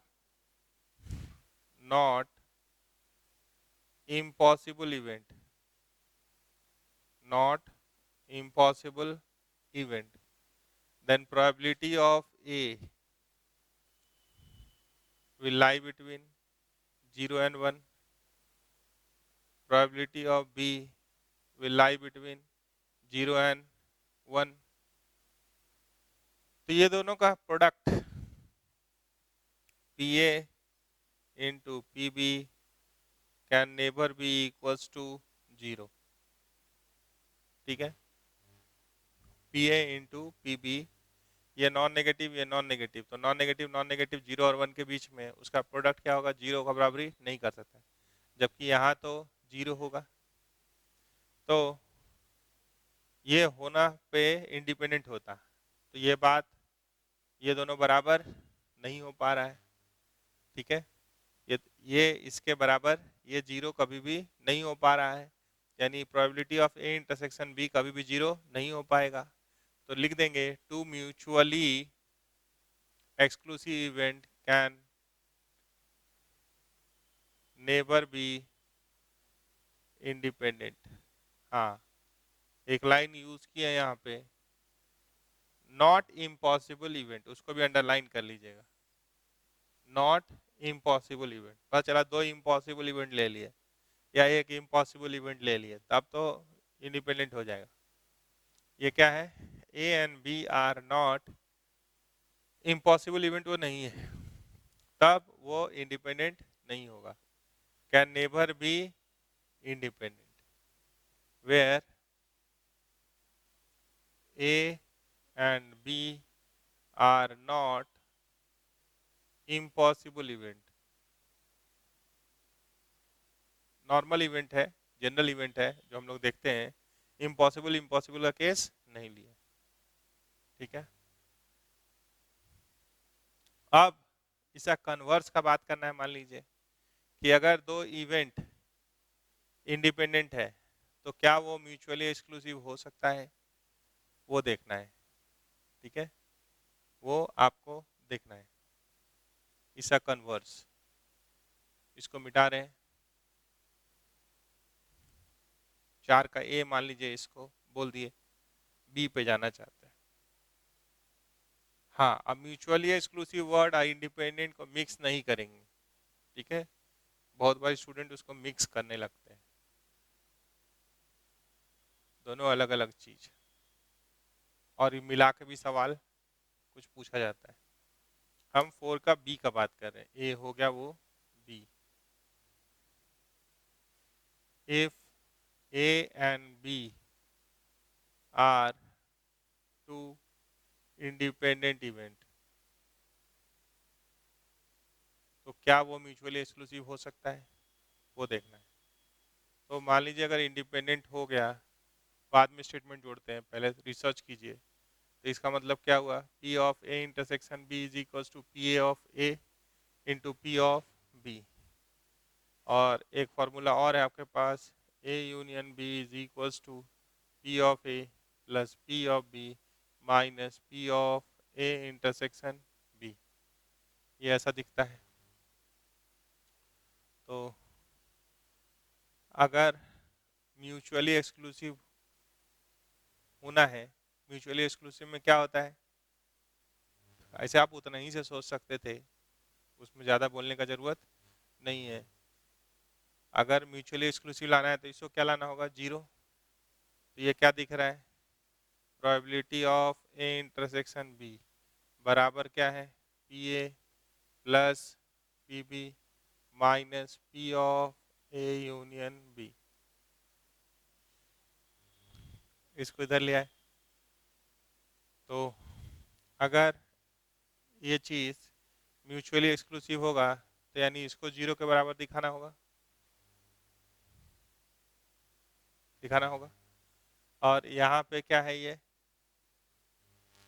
not impossible event, not impossible event, then probability of A will lie between 0 and 1, probability of B will lie between 0 and 1। तो ये दोनों का product PA into PB can never be equals to 0। ठीक है, PA into PB, ये non negative, ये non negative, तो non negative 0 और 1 के बीच में उसका प्रोडक्ट क्या होगा? 0 का बराबरी नहीं कर सकता, जबकि यहाँ तो 0 होगा। तो ये होना पे इंडिपेंडेंट होता, तो ये बात, ये दोनों बराबर नहीं हो पा रहा है। ठीक है, ये इसके बराबर, ये 0 कभी भी नहीं हो पा रहा है, यानी probability of A intersection B कभी भी 0 नहीं हो पाएगा। तो लिख देंगे two mutually exclusive event can never be independent। हाँ, एक लाइन यूज की है यहाँ पे, नॉट इम्पॉसिबल इवेंट, उसको भी अंडरलाइन कर लीजिएगा, नॉट इम्पॉसिबल इवेंट। पता चला 2 इम्पॉसिबल इवेंट ले लिए या एक इम्पॉसिबल इवेंट ले लिए, तब तो इंडिपेंडेंट हो जाएगा। ये क्या है? A and B are not impossible event, वो नहीं है, तब वो इंडिपेंडेंट नहीं होगा। Can never be independent where A and B are not impossible event। Normal event है, जनरल इवेंट है जो हम लोग देखते हैं, इम्पॉसिबल का केस नहीं लिया। ठीक है, अब इसका कन्वर्स का बात करना है। मान लीजिए कि अगर 2 इवेंट इंडिपेंडेंट है तो क्या वो म्यूचुअली एक्सक्लूसिव हो सकता है? वो देखना है। ठीक है, वो आपको देखना है, इसका कन्वर्स। इसको मिटा रहे हैं, 4 का ए मान लीजिए, इसको बोल दिए, बी पे जाना चाहते हैं। हाँ, अब म्यूचुअली एक्सक्लूसिव वर्ड और इंडिपेंडेंट को मिक्स नहीं करेंगे। ठीक है, बहुत बार स्टूडेंट उसको मिक्स करने लगते हैं, दोनों अलग अलग चीज, और मिला के भी सवाल कुछ पूछा जाता है। हम 4 का बी का बात कर रहे हैं, ए हो गया वो B. If A and B are 2 independent event, तो क्या वो म्यूचुअली एक्सक्लूसिव हो सकता है? वो देखना है। तो मान लीजिए अगर इंडिपेंडेंट हो गया, बाद में स्टेटमेंट जोड़ते हैं, पहले रिसर्च कीजिए। तो इसका मतलब क्या हुआ? P of A intersection B is equal to P A of A into P of B। और एक फार्मूला और है आपके पास, A union B is equal to P of A plus P of B minus P of A intersection B। ये ऐसा दिखता है। तो अगर म्यूचुअली एक्सक्लूसिव होना है, म्यूचुअली एक्सक्लूसिव में क्या होता है? ऐसे आप उतना ही से सोच सकते थे, उसमें ज़्यादा बोलने का ज़रूरत नहीं है। अगर म्यूचुअली एक्सक्लूसिव लाना है तो इसको क्या लाना होगा? 0। तो ये क्या दिख रहा है? Probability of A intersection B बराबर क्या है? P A plus P B minus P of A union B. इसको इधर ले आए तो अगर ये चीज़ म्यूचुअली एक्सक्लूसिव होगा तो यानी इसको जीरो के बराबर दिखाना होगा। और यहाँ पे क्या है, ये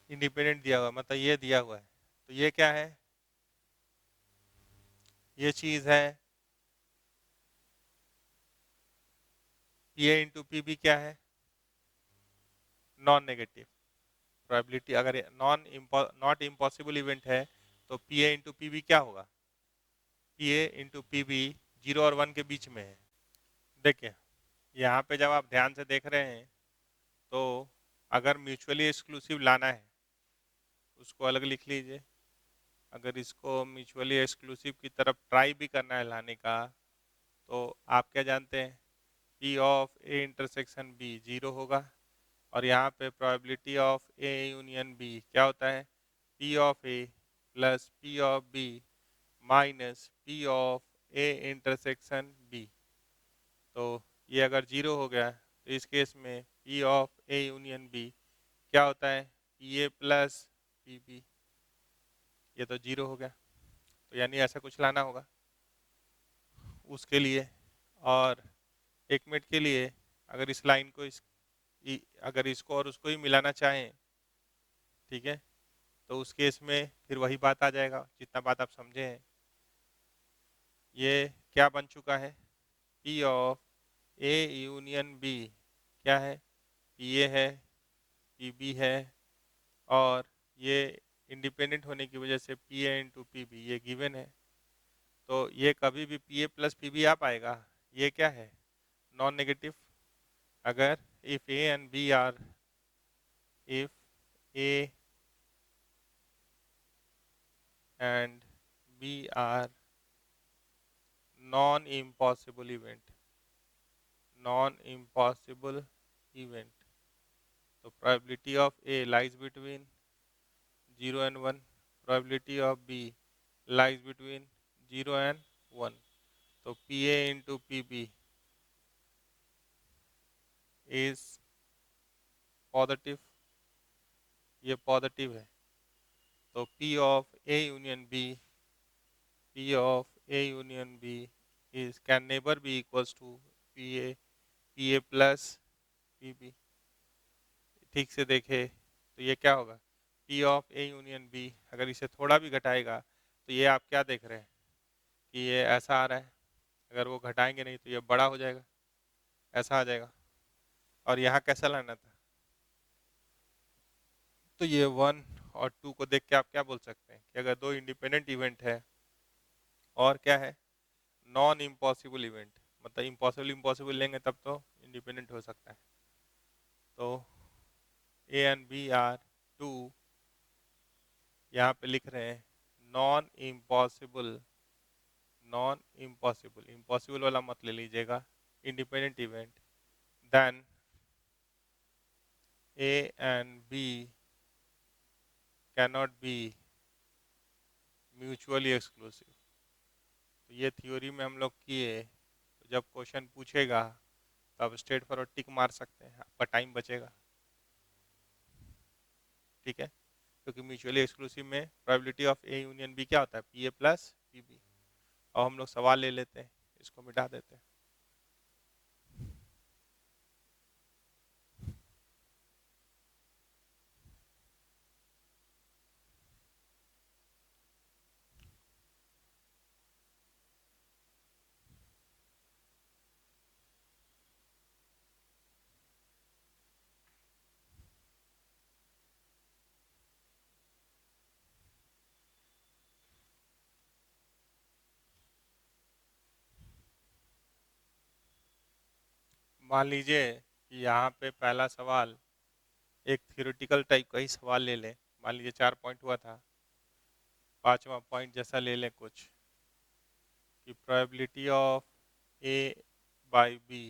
इंडिपेंडेंट दिया हुआ, मतलब ये दिया हुआ है, तो ये क्या है, ये चीज़ है P A into P B क्या है, नॉन नेगेटिव प्रोबेबिलिटी। अगर नॉट इम्पॉसिबल इवेंट है तो P A into P B क्या होगा, P A into P B 0 और 1 के बीच में है। देखिए यहाँ पे जब आप ध्यान से देख रहे हैं तो अगर म्यूचुअली एक्सक्लूसिव लाना है उसको अलग लिख लीजिए। अगर इसको म्यूचुअली एक्सक्लूसिव की तरफ ट्राई भी करना है लाने का तो आप क्या जानते हैं, P of A intersection B 0 होगा और यहाँ पे probability of A union B क्या होता है, P of A plus P of B minus P of A intersection B. तो ये अगर 0 हो गया तो इस केस में P of A union B क्या होता है, P A plus P B. ये तो 0 हो गया, तो यानी ऐसा कुछ लाना होगा उसके लिए। और एक मिनट के लिए अगर इस लाइन को अगर इसको और उसको ही मिलाना चाहें, ठीक है, तो उस केस में फिर वही बात आ जाएगा जितना बात आप समझे हैं। ये क्या बन चुका है, P of A union B क्या है, पी ए है, पी बी है, और ये इंडिपेंडेंट होने की वजह से P A into P B ये गिवन है। तो ये कभी भी P A plus P B आ पाएगा, ये क्या है, नॉन नेगेटिव। अगर if A and B are, if A and B are non-impossible event, so probability of A lies between 0 and 1, probability of B lies between 0 and 1, so PA into PB is positive, ये positive है, तो P of A union B, P of A union B is can never be equals to PA plus PB। ठीक से देखे तो ये क्या होगा, P of A union B अगर इसे थोड़ा भी घटाएगा तो ये आप क्या देख रहे हैं कि ये ऐसा आ रहा है, अगर वो घटाएंगे नहीं तो ये बड़ा हो जाएगा, ऐसा आ जाएगा। और यहाँ कैसा लाना था, तो ये 1 और 2 को देख के आप क्या बोल सकते हैं कि अगर दो इंडिपेंडेंट इवेंट है और क्या है, नॉन इम्पॉसिबल इवेंट, मतलब इम्पॉसिबल इम्पॉसिबल लेंगे तब तो इंडिपेंडेंट हो सकता है। तो ए एंड बी आर 2, यहाँ पे लिख रहे हैं नॉन इम्पॉसिबल, इम्पॉसिबल वाला मत ले लीजिएगा, independent event, then A and B cannot be mutually exclusive. तो ये थ्योरी में हम लोग किए, तो जब क्वेश्चन पूछेगा तब स्ट्रेट फॉरवर्ड टिक मार सकते हैं, आपका टाइम बचेगा, ठीक है। क्योंकि म्यूचुअली एक्सक्लूसिव में probability of A union B क्या होता है, P A plus P B. और हम लोग सवाल ले लेते हैं, इसको मिटा देते हैं। मान लीजिए कि यहाँ पे पहला सवाल एक थ्योरेटिकल टाइप का ही सवाल ले लें, मान लीजिए 4 पॉइंट हुआ था, 5वां पॉइंट जैसा ले लें कुछ, कि probability of A by B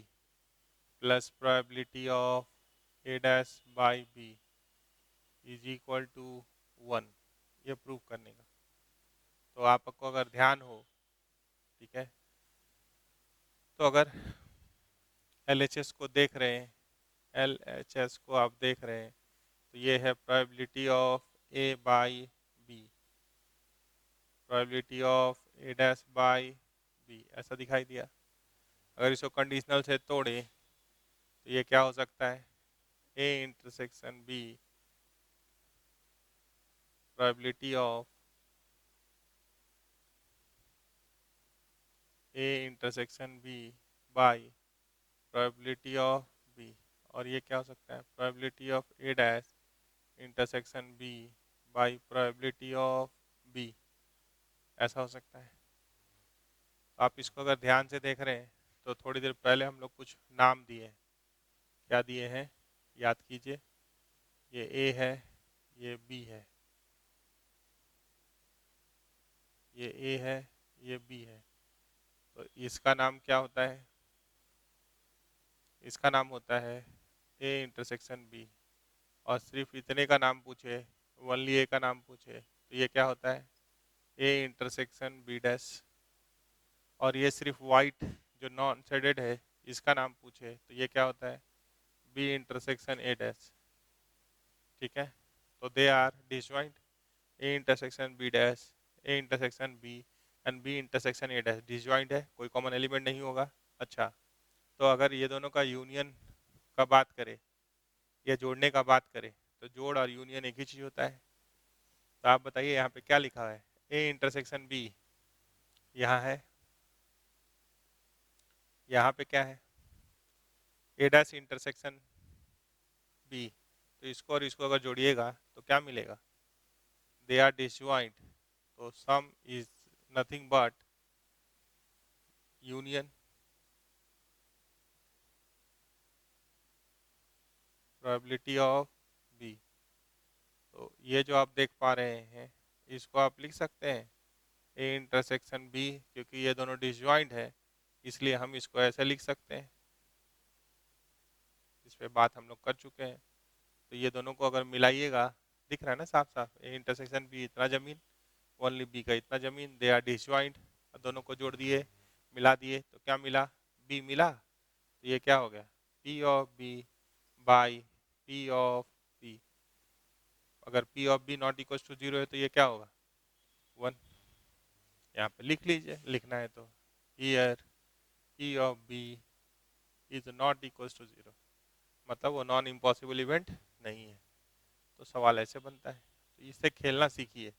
plus probability of A dash by B is equal to 1, ये प्रूव करने का। तो आपको अगर ध्यान हो, ठीक है, तो अगर LHS को देख रहे हैं, LHS को आप देख रहे हैं, तो ये है probability of A by B, probability of A dash by B, ऐसा दिखाई दिया। अगर इसको कंडीशनल से तोड़े तो ये क्या हो सकता है, A intersection B, probability of A intersection B by probability of B, और ये क्या हो सकता है, probability of A dash intersection B by probability of B, ऐसा हो सकता है। तो आप इसको अगर ध्यान से देख रहे हैं तो थोड़ी देर पहले हम लोग कुछ नाम दिए हैं, क्या दिए हैं याद कीजिए, ये A है, ये B है, ये A है, ये B है, तो इसका नाम क्या होता है, इसका नाम होता है A इंटरसेक्शन B, और सिर्फ इतने का नाम पूछे, ओनली A का नाम पूछे, तो ये क्या होता है, A इंटरसेक्शन B डैश, और ये सिर्फ वाइट जो नॉन शेडेड है इसका नाम पूछे तो ये क्या होता है, B इंटरसेक्शन A डैश, ठीक है। तो they are disjoint, A intersection B dash, A intersection B and B intersection A dash disjoint है, कोई कॉमन एलिमेंट नहीं होगा। अच्छा, तो अगर ये दोनों का यूनियन का बात करें या जोड़ने का बात करें तो जोड़ और यूनियन एक ही चीज होता है। तो आप बताइए यहाँ पे क्या लिखा है, A इंटरसेक्शन B यहाँ है, यहाँ पे क्या है, A डैश इंटरसेक्शन B, तो इसको और इसको अगर जोड़िएगा तो क्या मिलेगा, दे आर डिसजॉइंट, तो सम is nothing but union probability of B। तो ये जो आप देख पा रहे हैं इसको आप लिख सकते हैं A इंटरसेक्शन B, क्योंकि ये दोनों डिसजॉइंट है इसलिए हम इसको ऐसे लिख सकते हैं, इस पे बात हम लोग कर चुके हैं। तो ये दोनों को अगर मिलाइएगा, दिख रहा है ना साफ साफ, A इंटरसेक्शन B इतना जमीन, ओनली B का इतना जमीन, दे आर डिसजॉइंट, दोनों को जोड़ दिए मिला दिए तो क्या मिला, B मिला, तो ये क्या हो गया, P of B by P of B, अगर P of B not equal to 0 है तो ये क्या होगा 1, यहाँ पे लिख लीजिए, लिखना है तो here P of B is not equal to 0, मतलब वो नॉन इम्पॉसिबल इवेंट नहीं है। तो सवाल ऐसे बनता है, तो इससे खेलना सीखिए,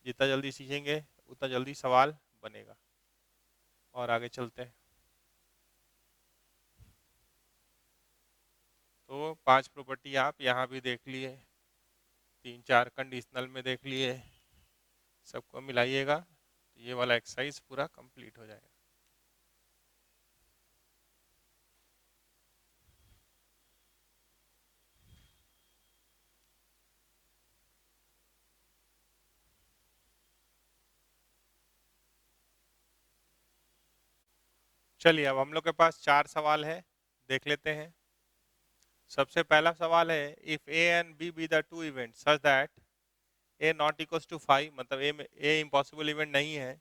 जितना जल्दी सीखेंगे उतना जल्दी सवाल बनेगा। और आगे चलते हैं। तो 5 प्रॉपर्टी आप यहाँ भी देख लिए, 3-4 कंडीशनल में देख लिए, सबको मिलाइएगा तो ये वाला एक्सरसाइज पूरा कंप्लीट हो जाएगा। चलिए अब हम लोग के पास 4 सवाल है, देख लेते हैं। सबसे पहला सवाल है, if A and B be the two event such that A not equal to 5, मतलब ए इम्पॉसिबल इवेंट नहीं है,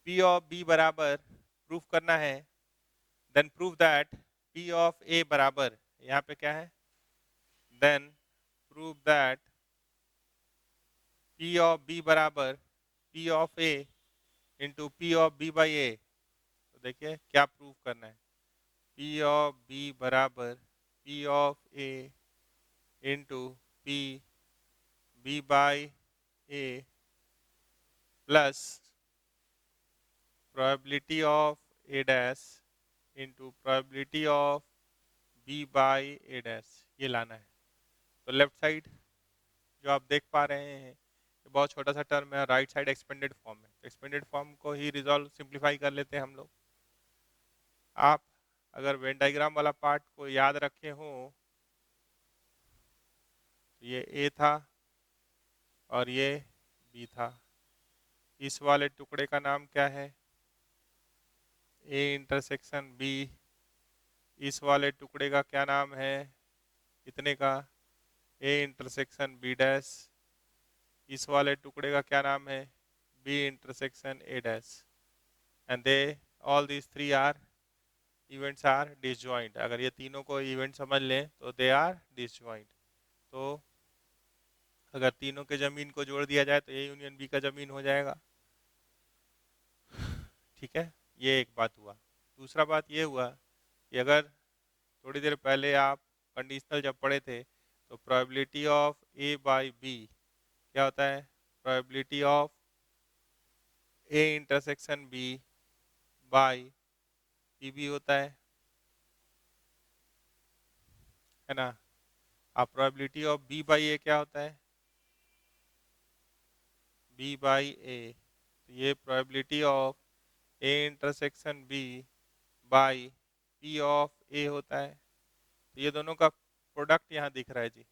पी ऑफ बी बराबर प्रूफ करना है, then prove that P of A बराबर, यहाँ पे क्या है, then prove that P of B बराबर P of A into P of B by A. तो देखिए क्या प्रूव करना है, पी ऑफ बी बराबर P of A into P B by A plus probability of a dash into probability of b by a dash, ये लाना है। तो लेफ्ट साइड जो आप देख पा रहे हैं ये बहुत छोटा सा टर्म है, राइट साइड एक्सपेंडेड फॉर्म है, तो एक्सपेंडेड फॉर्म को ही रिजॉल्व सिंप्लीफाई कर लेते हैं हम लोग। आप अगर वेन डायग्राम वाला पार्ट को याद रखे हो तो ये ए था और ये बी था, इस वाले टुकड़े का नाम क्या है, ए इंटरसेक्शन बी, इस वाले टुकड़े का क्या नाम है, इतने का ए इंटरसेक्शन बी डैश, इस वाले टुकड़े का क्या नाम है, B intersection A dash, and they all these three are events are disjoint. अगर ये तीनों को इवेंट समझ लें तो दे आर disjoint. तो अगर तीनों के जमीन को जोड़ दिया जाए तो ए यूनियन बी का जमीन हो जाएगा। ठीक है, ये एक बात हुआ। दूसरा बात ये हुआ कि अगर थोड़ी देर पहले आप कंडीशनल जब पढ़े थे तो probability of A by B क्या होता है? Probability of A intersection B by P B होता है ना। अब probability of B by A क्या होता है? B by A. तो ये probability of A intersection B by P of A होता है। तो ये दोनों का प्रोडक्ट यहाँ दिख रहा है जी।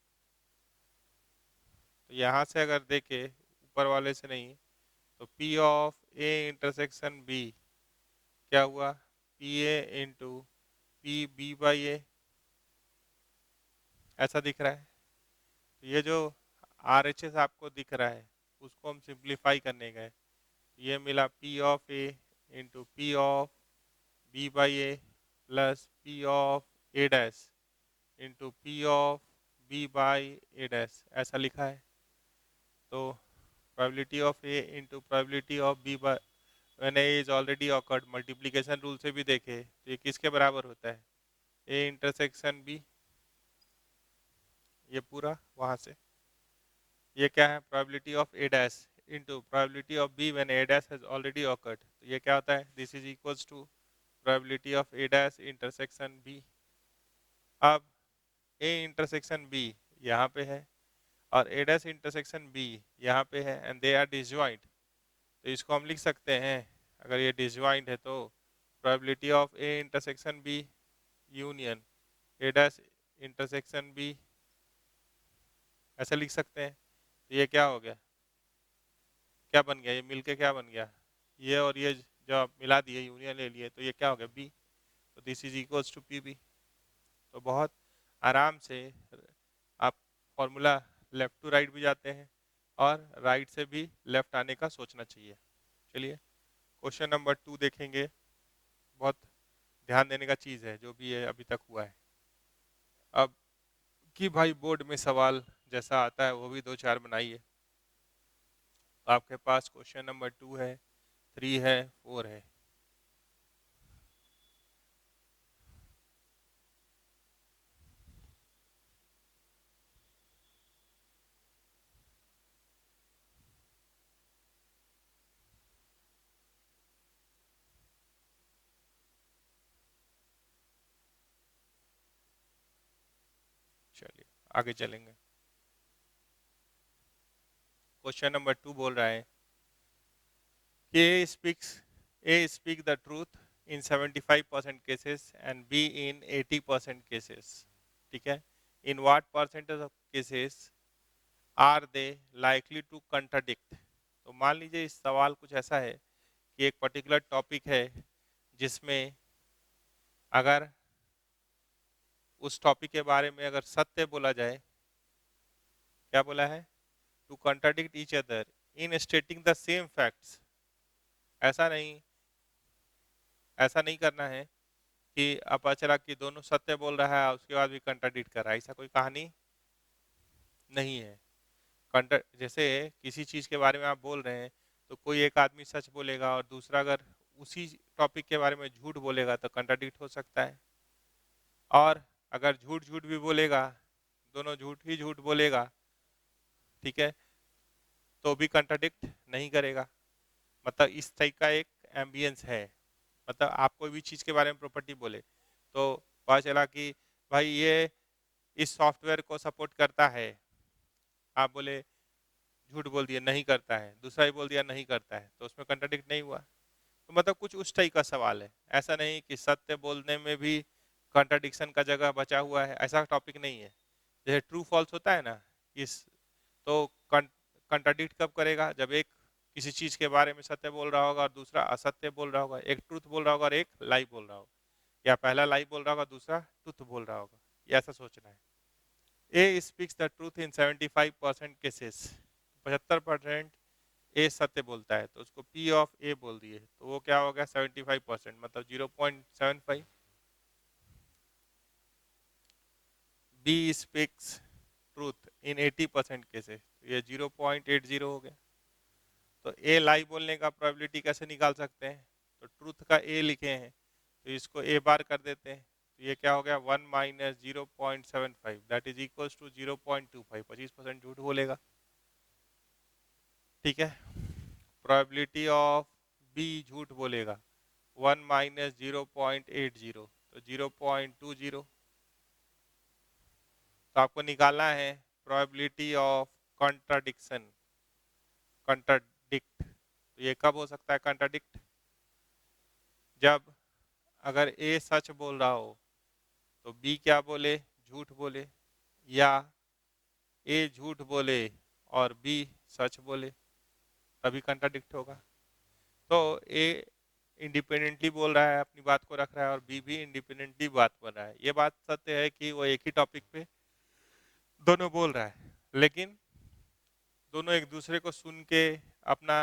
तो यहाँ से अगर देखे ऊपर वाले से नहीं तो P of A intersection B क्या हुआ? P A into P B by A, ऐसा दिख रहा है। तो ये जो आर एच एस आपको दिख रहा है उसको हम सिंप्लीफाई करने गए, ये मिला P of A into P of B by A plus P of A dash into P of B by A dash, ऐसा लिखा है। तो probability of A into probability of B by when A is already occurred, multiplication rule से भी देखे तो ये किसके बराबर होता है? ए इंटरसेक्शन बी, ये पूरा वहाँ से। ये क्या है? Probability of A dash into probability of B when A dash has already occurred. तो ये क्या होता है? This is equals to probability of A dash intersection B. अब ए इंटरसेक्शन बी यहाँ पे है और ए डैश इंटरसेक्शन बी यहाँ पे है एंड दे आर डिसजॉइंट। तो इसको हम लिख सकते हैं, अगर ये डिसजॉइंट है तो probability of A intersection B union A dash intersection B, ऐसा लिख सकते हैं। तो ये क्या हो गया? क्या बन गया? ये मिलके क्या बन गया? ये और ये जब आप मिला दिए, यूनियन ले लिए, तो ये क्या हो गया? बी। तो this is equals to P B. तो बहुत आराम से आप फॉर्मूला लेफ्ट टू राइट भी जाते हैं और राइट से भी लेफ्ट आने का सोचना चाहिए। चलिए क्वेश्चन नंबर 2 देखेंगे। बहुत ध्यान देने का चीज़ है जो भी है अभी तक हुआ है। अब कि भाई बोर्ड में सवाल जैसा आता है वो भी 2-4 बनाइए। आपके पास क्वेश्चन नंबर 2 है, 3 है, 4 है। चलिए आगे चलेंगे। क्वेश्चन नंबर 2 बोल रहा है A speak the truth in 75% cases and B in 80% cases. ठीक है, in what percentage of cases are they likely to contradict? तो मान लीजिए इस सवाल कुछ ऐसा है कि एक पर्टिकुलर टॉपिक है जिसमें अगर उस टॉपिक के बारे में अगर सत्य बोला जाए, क्या बोला है? To contradict each other in stating the same facts. ऐसा नहीं करना है कि अब पता चला कि दोनों सत्य बोल रहा है उसके बाद भी कंट्राडिक्ट कर रहा है, ऐसा कोई कहानी नहीं है। जैसे किसी चीज़ के बारे में आप बोल रहे हैं तो कोई एक आदमी सच बोलेगा और दूसरा अगर उसी टॉपिक के बारे में झूठ बोलेगा तो कंट्राडिक्ट हो सकता है। और अगर झूठ झूठ भी बोलेगा, दोनों झूठ ही झूठ बोलेगा, ठीक है, तो भी कंट्राडिक्ट नहीं करेगा। मतलब इस टाइप का एक एम्बियंस है। मतलब आप कोई भी चीज़ के बारे में प्रॉपर्टी बोले तो पता चला कि भाई ये इस सॉफ्टवेयर को सपोर्ट करता है, आप बोले झूठ बोल दिया नहीं करता है, दूसरा ही बोल दिया नहीं करता है, तो उसमें कंट्राडिक्ट नहीं हुआ। तो मतलब कुछ उस टाइप का सवाल है, ऐसा नहीं कि सत्य बोलने में भी कंट्राडिक्शन का जगह बचा हुआ है, ऐसा टॉपिक नहीं है। जैसे ट्रू फॉल्स होता है ना, इस तो कंट्राडिक्ट कब करेगा? जब एक किसी चीज के बारे में सत्य बोल रहा होगा और दूसरा असत्य बोल रहा होगा, एक ट्रूथ बोल रहा होगा और एक लाई बोल रहा होगा, या पहला लाई बोल रहा होगा दूसरा ट्रूथ बोल रहा होगा, ये ऐसा सोचना है। A speaks the truth in 75% cases, 75% A सत्य बोलता है तो उसको पी ऑफ ए बोल दिए, तो वो क्या हो गया 75%, मतलब 0.75। B speaks truth in 80% cases, तो ये 0.80 हो गया। तो ए लाई बोलने का प्रोबेबिलिटी कैसे निकाल सकते हैं, तो ट्रूथ का ए लिखे हैं तो इसको ए बार कर देते हैं, तो ये क्या हो गया 1 minus 0.75 that is equals to 0.25, 25% झूठ बोलेगा। ठीक है, प्रोबेबिलिटी ऑफ बी झूठ बोलेगा 1 माइनस 0.80, तो 0.20। तो आपको निकालना है प्रोबेबिलिटी ऑफ कॉन्ट्राडिक्शन, कंट्राडिक्ट। तो ये कब हो सकता है कंट्राडिक्ट, जब अगर ए सच बोल रहा हो तो बी क्या बोले, झूठ बोले, या ए झूठ बोले और बी सच बोले, तभी कंट्राडिक्ट होगा। तो ए इंडिपेंडेंटली बोल रहा है, अपनी बात को रख रहा है, और बी भी इंडिपेंडेंटली बात बोल रहा है। ये बात सत्य है कि वो एक ही टॉपिक पे दोनों बोल रहा है, लेकिन दोनों एक दूसरे को सुन के अपना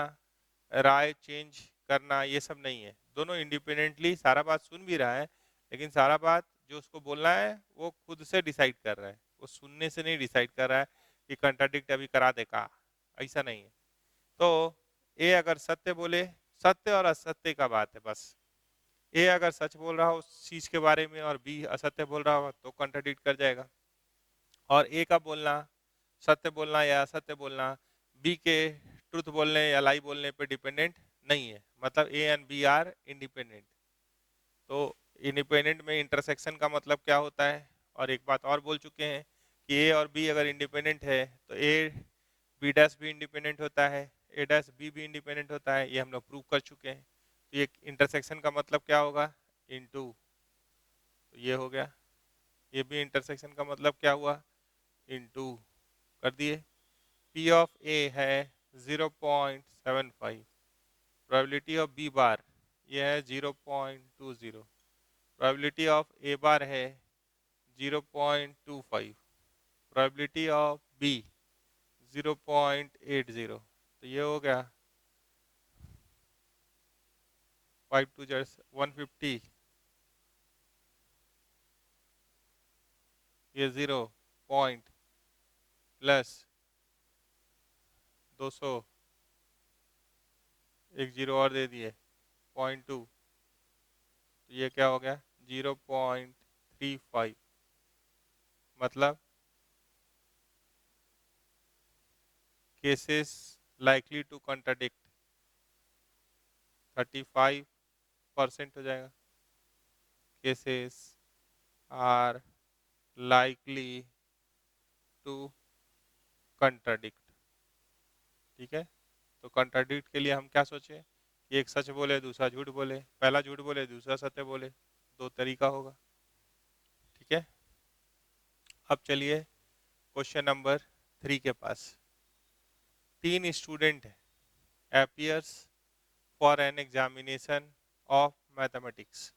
राय चेंज करना ये सब नहीं है। दोनों इंडिपेंडेंटली सारा बात सुन भी रहा है, लेकिन सारा बात जो उसको बोलना है वो खुद से डिसाइड कर रहा है, वो सुनने से नहीं डिसाइड कर रहा है कि कंट्राडिक्ट अभी करा दे का, ऐसा नहीं है। तो ए अगर सत्य बोले, सत्य और असत्य का बात है बस, ए अगर सच बोल रहा हो उस चीज के बारे में और बी असत्य बोल रहा हो तो कंट्राडिक्ट कर जाएगा। और ए का बोलना, सत्य बोलना या असत्य बोलना, बी के ट्रुथ बोलने या लाई बोलने पे डिपेंडेंट नहीं है, मतलब A and B are independent. तो इंडिपेंडेंट में इंटरसेक्शन का मतलब क्या होता है, और एक बात और बोल चुके हैं कि ए और बी अगर इंडिपेंडेंट है तो ए बी डैश भी इंडिपेंडेंट होता है, ए डैश बी भी इंडिपेंडेंट होता है, ये हम लोग प्रूव कर चुके हैं। तो ये इंटरसेक्शन का मतलब क्या होगा, इनटू, तो ये हो गया। ये भी इंटरसेक्शन का मतलब क्या हुआ, इनटू कर दिए। P ऑफ A है 0.75, प्रोबेबिलिटी ऑफ B बार ये है 0.20, प्रोबेबिलिटी ऑफ A बार है 0.25, प्रोबेबिलिटी ऑफ B 0.80, तो ये हो गया 5 2 150, ये 0 पॉइंट प्लस 200, एक जीरो और दे दिए 0.2, तो ये क्या हो गया 0.35, मतलब cases likely to contradict 35% हो जाएगा, cases are likely to contradict। ठीक है, तो contradict के लिए हम क्या सोचे कि एक सच बोले दूसरा झूठ बोले, पहला झूठ बोले दूसरा सत्य बोले, दो तरीका होगा। ठीक है, अब चलिए क्वेश्चन नंबर 3 के पास। 3 student appears for an examination of mathematics,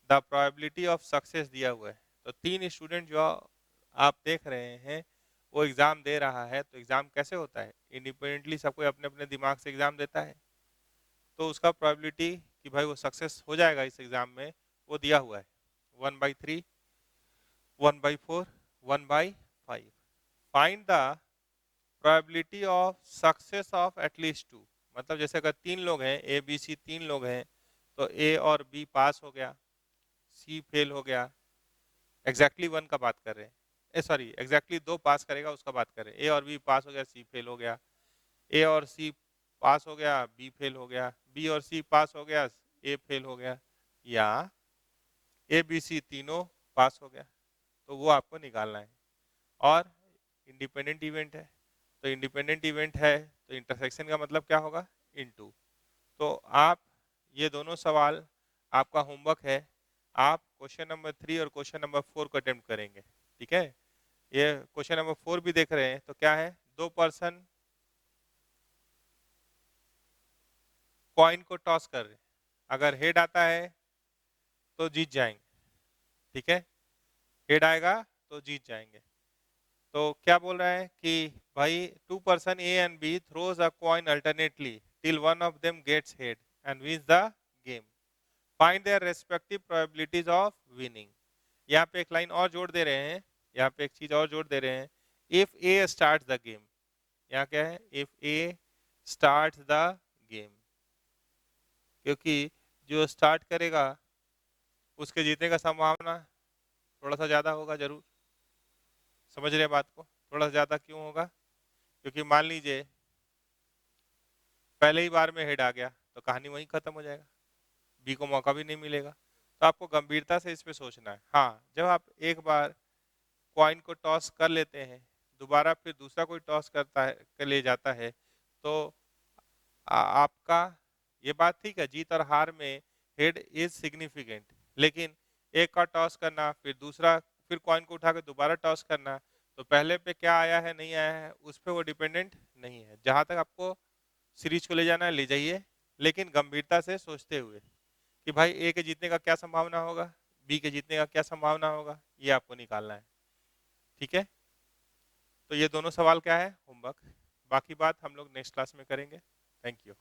the probability of success दिया हुआ है। तो 3 स्टूडेंट जो आप देख रहे हैं वो एग्जाम दे रहा है, तो एग्जाम कैसे होता है, इंडिपेंडेंटली सब कोई अपने अपने दिमाग से एग्जाम देता है, तो उसका प्रोबेबिलिटी कि भाई वो सक्सेस हो जाएगा इस एग्जाम में वो दिया हुआ है 1/3, 1/4, 1/5। Find the probability of success of at least 2, मतलब जैसे अगर 3 लोग हैं, ए बी सी 3 लोग हैं, तो ए और बी पास हो गया, सी फेल हो गया, एग्जैक्टली 1 का बात कर रहे हैं, सॉरी एग्जैक्टली 2 पास करेगा उसका बात कर रहे हैं। ए और बी पास हो गया, सी फेल हो गया, ए और सी पास हो गया, बी फेल हो गया, बी और सी पास हो गया, ए फेल हो गया, या ए बी सी तीनों पास हो गया, तो वो आपको निकालना है। और इंडिपेंडेंट इवेंट है, तो इंडिपेंडेंट इवेंट है तो इंटरसेक्शन का मतलब क्या होगा, इनटू। तो आप ये दोनों सवाल आपका होमवर्क है, आप क्वेश्चन नंबर 3 और क्वेश्चन नंबर 4 को अटेम्प्ट करेंगे। ठीक है, ये क्वेश्चन नंबर 4 भी देख रहे हैं, तो क्या है, 2 पर्सन कॉइन को टॉस कर रहे हैं, अगर हेड आता है तो जीत जाएंगे। ठीक है, हेड आएगा तो जीत जाएंगे, तो क्या बोल रहा है कि भाई two person A and B throws a coin alternately till one of them gets head and wins the game, find their respective probabilities of winning. यहाँ पे एक लाइन और जोड़ दे रहे हैं, यहाँ पे एक चीज और जोड़ दे रहे हैं, if A start the game. यहाँ क्या है, if A start the game, क्योंकि जो स्टार्ट करेगा उसके जीतने का संभावना थोड़ा सा ज्यादा होगा जरूर। समझ रहे हैं बात को? थोड़ा सा ज्यादा क्यों होगा? क्योंकि मान लीजिए पहले ही बार में हेड आ गया तो कहानी वहीं खत्म हो जाएगा, बी को मौका भी नहीं मिलेगा। तो आपको गंभीरता से इस पे सोचना है। हाँ, जब आप एक बार कॉइन को टॉस कर लेते हैं, दोबारा फिर दूसरा कोई टॉस करता है, कर ले जाता है, तो आपका ये बात ठीक है, जीत और हार में हेड इज सिग्निफिकेंट, लेकिन एक का टॉस करना फिर दूसरा, फिर कॉइन को उठा के दोबारा टॉस करना, तो पहले पे क्या आया है नहीं आया है उस पर वो डिपेंडेंट नहीं है। जहां तक आपको सीरीज को ले जाना है ले जाइए, लेकिन गंभीरता से सोचते हुए कि भाई ए के जीतने का क्या संभावना होगा, बी के जीतने का क्या संभावना होगा, ये आपको निकालना है। ठीक है, तो ये दोनों सवाल क्या है, होमवर्क। बाकी बात हम लोग नेक्स्ट क्लास में करेंगे। Thank you.